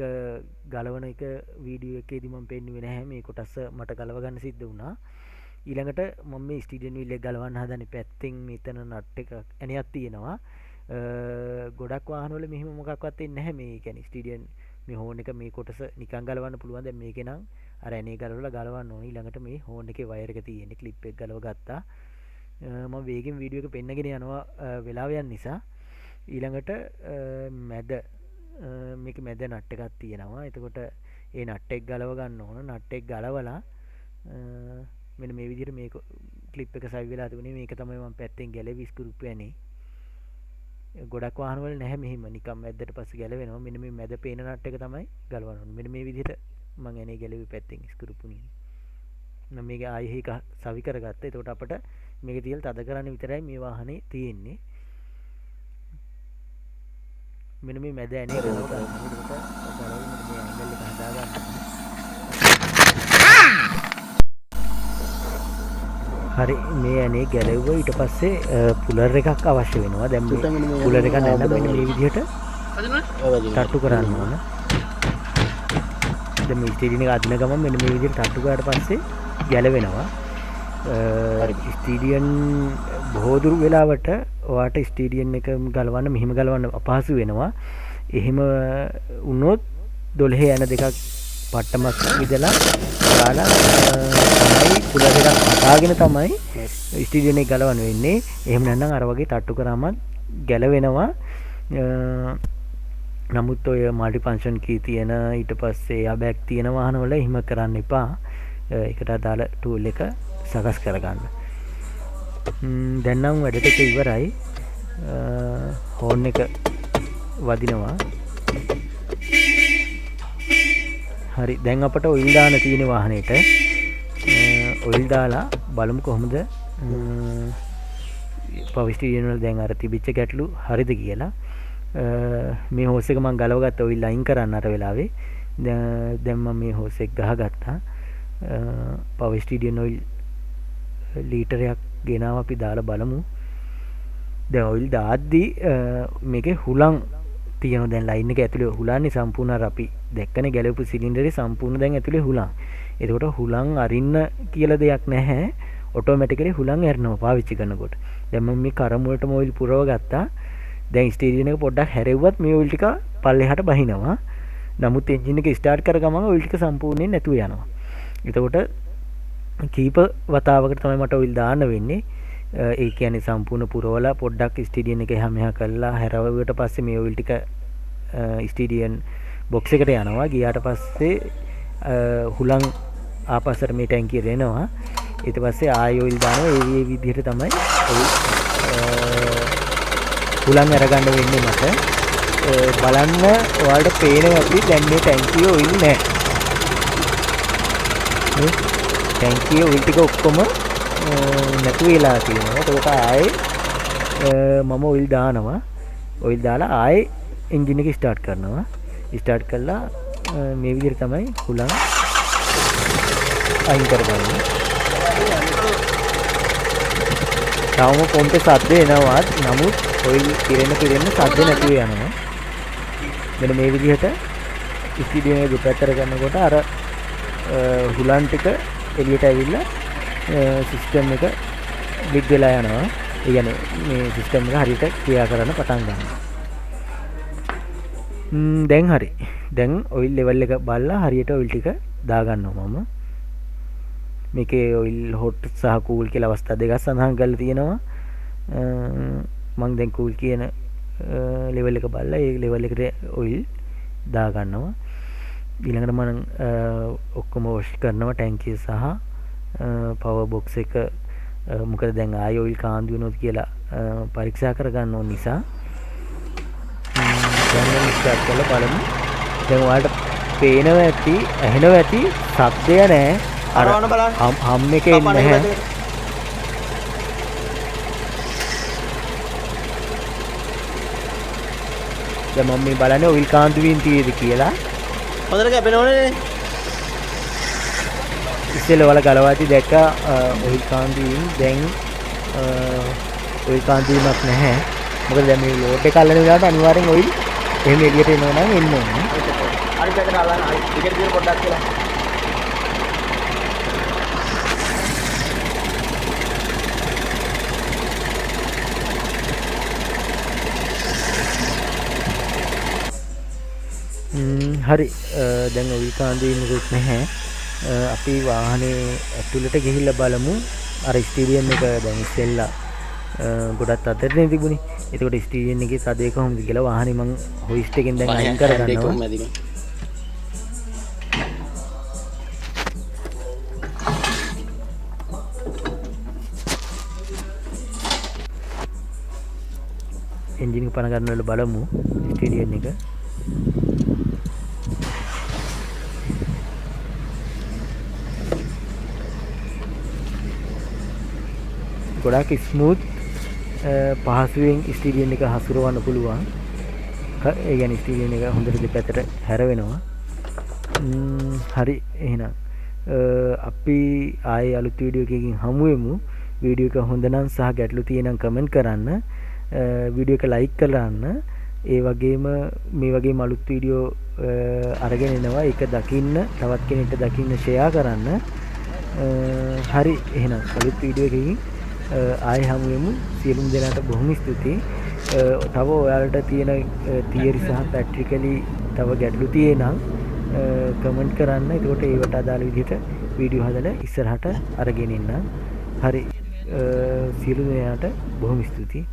ගලවන එක වීඩියෝ එකේදී මම පෙන්නුවේ නැහැ. මේ කොටස මට ගලව ගන්න සිද්ධ වුණා. ඊළඟට මම මේ ස්ටීරියන් වීල් එක ගලවන්න හදන්නේ පැත්තෙන් මෙතන නට් එක ඇණයක් තියෙනවා. ගොඩක් වාහනවල මෙහෙම මොකක්වත් වෙන්නේ නැහැ. මේ කියන්නේ ස්ටීරියන් මේ හෝන් එක මේ කොටස නිකන් ගලවන්න පුළුවන්. දැන් මේකේ නම් අර ඇනේ ගලවලා ගලවන්න ඕනේ. ඊළඟට මේ හෝන් එකේ වයර් එක තියෙන ක්ලිප් එක ගලව ගත්තා. මම වේගෙන් වීඩියෝ එක පෙන්නගෙන යනවා වෙලාව යන නිසා. ඊළඟට මැද මේක මැද නට් එකක් තියෙනවා. එතකොට ඒ නට් එක ගලව ගන්න ඕන. නට් එක ගලවලා මෙන්න මේ විදිහට මේක ක්ලිප් එක සවි වෙලා තිබුණේ. මේක තමයි මම පැත්තෙන් ගැලවි ස්ක්‍රූප් යන්නේ. ගොඩක් වාහනවල නැහැ මෙහිම නිකම් මැද්දට පස්සේ ගැලවෙනවා. මෙන්න මේ මැද පේන නට් එක තමයි ගලවන්න ඕනේ. මෙන්න මේ විදිහට මම ඇනේ ගැලවි පැත්තෙන් ස්ක්‍රූප් උනේ. මම මේක ආයෙ එක සවි කරගත්තා. එතකොට අපිට මේක තියලා තද කරන්න විතරයි මේ වාහනේ තියෙන්නේ. මෙන්න මේ මැද ඇනේ ගලව ගන්න. එතකොට ගලවලා මේ ඇන්ගල් එක හදා ගන්න. හරි මේ ඇනේ ගැලවුව ඊට පස්සේ පුලර් එකක් අවශ්‍ය වෙනවා. දැන් මේ පුලර් එක නැන්න මෙන්න මේ විදිහට තට්ටු කරන්න ඕන. දැන් මේ ස්ටීරියන් එක අදින ගමන් මෙන්න මේ විදිහට තට්ටු කරාට පස්සේ ගැලවෙනවා. ස්ටීරියන් බොහෝ දුර වෙලාවට ඔයාට ස්ටීරියන් එක ගලවන්න මෙහිම ගලවන්න අපහසු වෙනවා. එහෙම වුණොත් 12 යන දෙකක් පට්ටමක් විදලා දාලා තමයි පුලර් එකක් හදාගෙන තමයි ස්ටීරියන් එක ගලවන්න වෙන්නේ. එහෙම නැත්නම් අර වගේ තට්ටු කරාම ගැලවෙනවා. නමුත් ඔය මල්ටි ෆන්ක්ෂන් කී තියෙන ඊට පස්සේ එයා බෑග් තියෙන වාහනවල එහෙම කරන්න එපා. ඒකට අදාළ ටූල් එක සකස් කරගන්න. දැන් නම් වැඩ ටික ඉවරයි. හෝන් එක වදිනවා. හරි දැන් අපට ඔයිල් දාන්න තියෙන වාහනේට ඔයිල් දාලා බලමු කොහොමද පවර් ස්ටීරියන් වල දැන් අර තිබිච්ච ගැටලු හරිද කියලා. මේ හෝස් එක මම ගලවගත්ත ඔයිල් ලයින් කරන්න අර වෙලාවේ. දැන් මම මේ හෝස් එක ගහගත්තා. පවර් ස්ටීරියන් ඔයිල් ලීටරයක් ගෙනාව අපි දාලා බලමු. දැන් ඔයිල් දාද්දී මේකේ හුලං තියෙනවා. දැන් ලයින් එක ඇතුලේ හුලන්නේ සම්පූර්ණ අර අපි දැක්කනේ ගැලවපු සිලින්ඩරේ සම්පූර්ණ දැන් ඇතුලේ හුලං. එතකොට හුලං අරින්න කියලා දෙයක් නැහැ. ඔටෝමැටිකලි හුලං ඇරෙනවා පාවිච්චි කරනකොට. දැන් මම මේ කරම වලටම ඔයිල් පුරව ගත්තා. දැන් ස්ටීරියන් එක පොඩ්ඩක් හැරෙව්වත් මේ ඔයිල් ටික පල්ලෙහාට බහිනවා. නමුත් එන්ජින් එක ස්ටාර්ට් කර ගමන් ඔයිල් ටික සම්පූර්ණයෙන් නැතුව යනවා. එතකොට කීප වතාවකට තමයි මට ඔයිල් දාන්න වෙන්නේ. ඒ කියන්නේ සම්පූර්ණ පුරවලා පොඩ්ඩක් ස්ටීරියන් එක එහා මෙහා කරලා හැරවුවට පස්සේ මේ ඔයිල් ටික ස්ටීරියන් බොක්ස් එකට යනවා. ගියාට පස්සේ හුලං ආපස්සට මේ ටැංකියට එනවා. ඊට පස්සේ ආයෙ ඔයිල් දානවා. ඒ විදිහට තමයි ඔයිල් හුලං අරගන්න වෙන්නේ මට. බලන්න ඔයාලට පේනවා ඇති දැන් මේ ටැංකියේ ඔයිල් නැහැ. මේ ටැංකියේ ඔයිල් ටික ඔක්කොම නැතු වෙලා තියෙනවා. ඒකට ආයේ මම ඔයිල් දානවා. ඔයිල් දාලා ආයේ එන්ජින් එක ස්ටාර්ට් කරනවා. ස්ටාර්ට් කළා මේ විදිහට තමයි හුලං අයින් කරගන්නේ. තවම පොම්පේ සද්ද එනවා. නමුත් ඔයිල් පිරෙන්න සද්ද නැතුව යනවා. මෙන්න මේ විදිහට ස්ටීරියන් එක දෙපැත්තට ගන්නකොට අර හුලන් ටික එළියට ඇවිල්ලා සිස්ටම් එක බිග් වෙලා යනවා. ඒ කියන්නේ මේ සිස්ටම් එක හරියට ක්‍රියා කරන්න පටන් ගන්නවා. දැන් හරි. දැන් ඔයිල් ලෙවල් එක බලලා හරියට ඔයිල් ටික දාගන්නවා මම. මේකේ ඔයිල් හොට් සහ කූල් කියලා අවස්ථා දෙකක් සඳහන් කරලා තියෙනවා. මම දැන් කූල් කියන ලෙවල් එක බලලා ඒ ලෙවල් එකට ඔයිල් දාගන්නවා. ඊළඟට මම ඔක්කොම වොෂ් කරනවා ටැංකිය සහ පවර් බොක්ස් එක. මොකද දැන් ආයෙ ඔයිල් කාන්දු වෙනවද කියලා පරීක්ෂා කරගන්න ඕන නිසා දැන් ස්ටාර්ට් කරලා බලමු. දැන් ඔයාලට පේනවා ඇති ඇහෙනවා ඇති ශබ්දය නැහැ. අර හම් එකේ නැහැ. දැන් මම මේ බලන්නේ ඔයිල් කාන්දු වීම තියෙද කියලා. හොඳට කැපෙනවනේ. ඉස්සෙල්ලා වල ගලවාදී දැක්ක ඔයිල් කාන්දු වීම. දැන් ඔයිල් කාන්දු වීමක් නැහැ. මොකද දැන් මේ ලෝඩ් එක අල්ලන වෙලාවට අනිවාර්යෙන් ඔයිල් එහෙම එළියට එනවා නම් එන්න ඕනේ. හරි පැත්තට අල්ලන්න. හරි ටිකට් දින පොඩ්ඩක් කියලා. හරි දැන් ඔයිල් කාන්දු වීමකුත් නැහැ. අපි වාහනේ ඇතුළට ගිහිල්ලා බලමු අර ස්ටීරියන් එක දැන් ඉස්සෙල්ලා ගොඩක් අතරනේ තිබුණේ. එතකොට ස්ටීරියන් එකේ සදේ කොහොමද කියලා වාහනේ මං හොයිස්ට් එකෙන් දැන් අයින් කරගන්නවා. එන්ජින් එක පණ ගන්නවල බලමු ස්ටීරියන් එක. ගොඩාක් ස්මූත් පහසුවෙන් ස්ටීරියන් එක හසුරවන්න පුළුවන්. ඒ කියන්නේ ස්ටීරියන් එක හොඳට දෙපැත්තට හැරවෙනවා. හරි එහෙනම් අපි ආයේ අලුත් වීඩියෝ එකකින් හමු වෙමු. වීඩියෝ එක හොඳ නම් සහ ගැටලු තියෙනම් කමෙන්ට් කරන්න. වීඩියෝ එක ලයික් කරන්න. ඒ වගේම මේ වගේම අලුත් වීඩියෝ අරගෙන එනවා. ඒක දකින්න තවත් කෙනෙක්ට දකින්න ෂෙයා කරන්න. හරි එහෙනම් අලුත් වීඩියෝ එකකින් ආයෙ හමු වෙමු. සියලුම දෙනාට බොහොම ස්තුතියි. තව ඔයාලට තියෙන තියරි සහ ප්‍රැක්ටිකලි තව ගැටලු තියෙනම් කමෙන්ට් කරන්න. එතකොට ඒවට අදාළ විදිහට වීඩියෝ හදලා ඉස්සරහට අරගෙන ඉන්න. හරි සියලු දෙනාට බොහොම ස්තුතියි.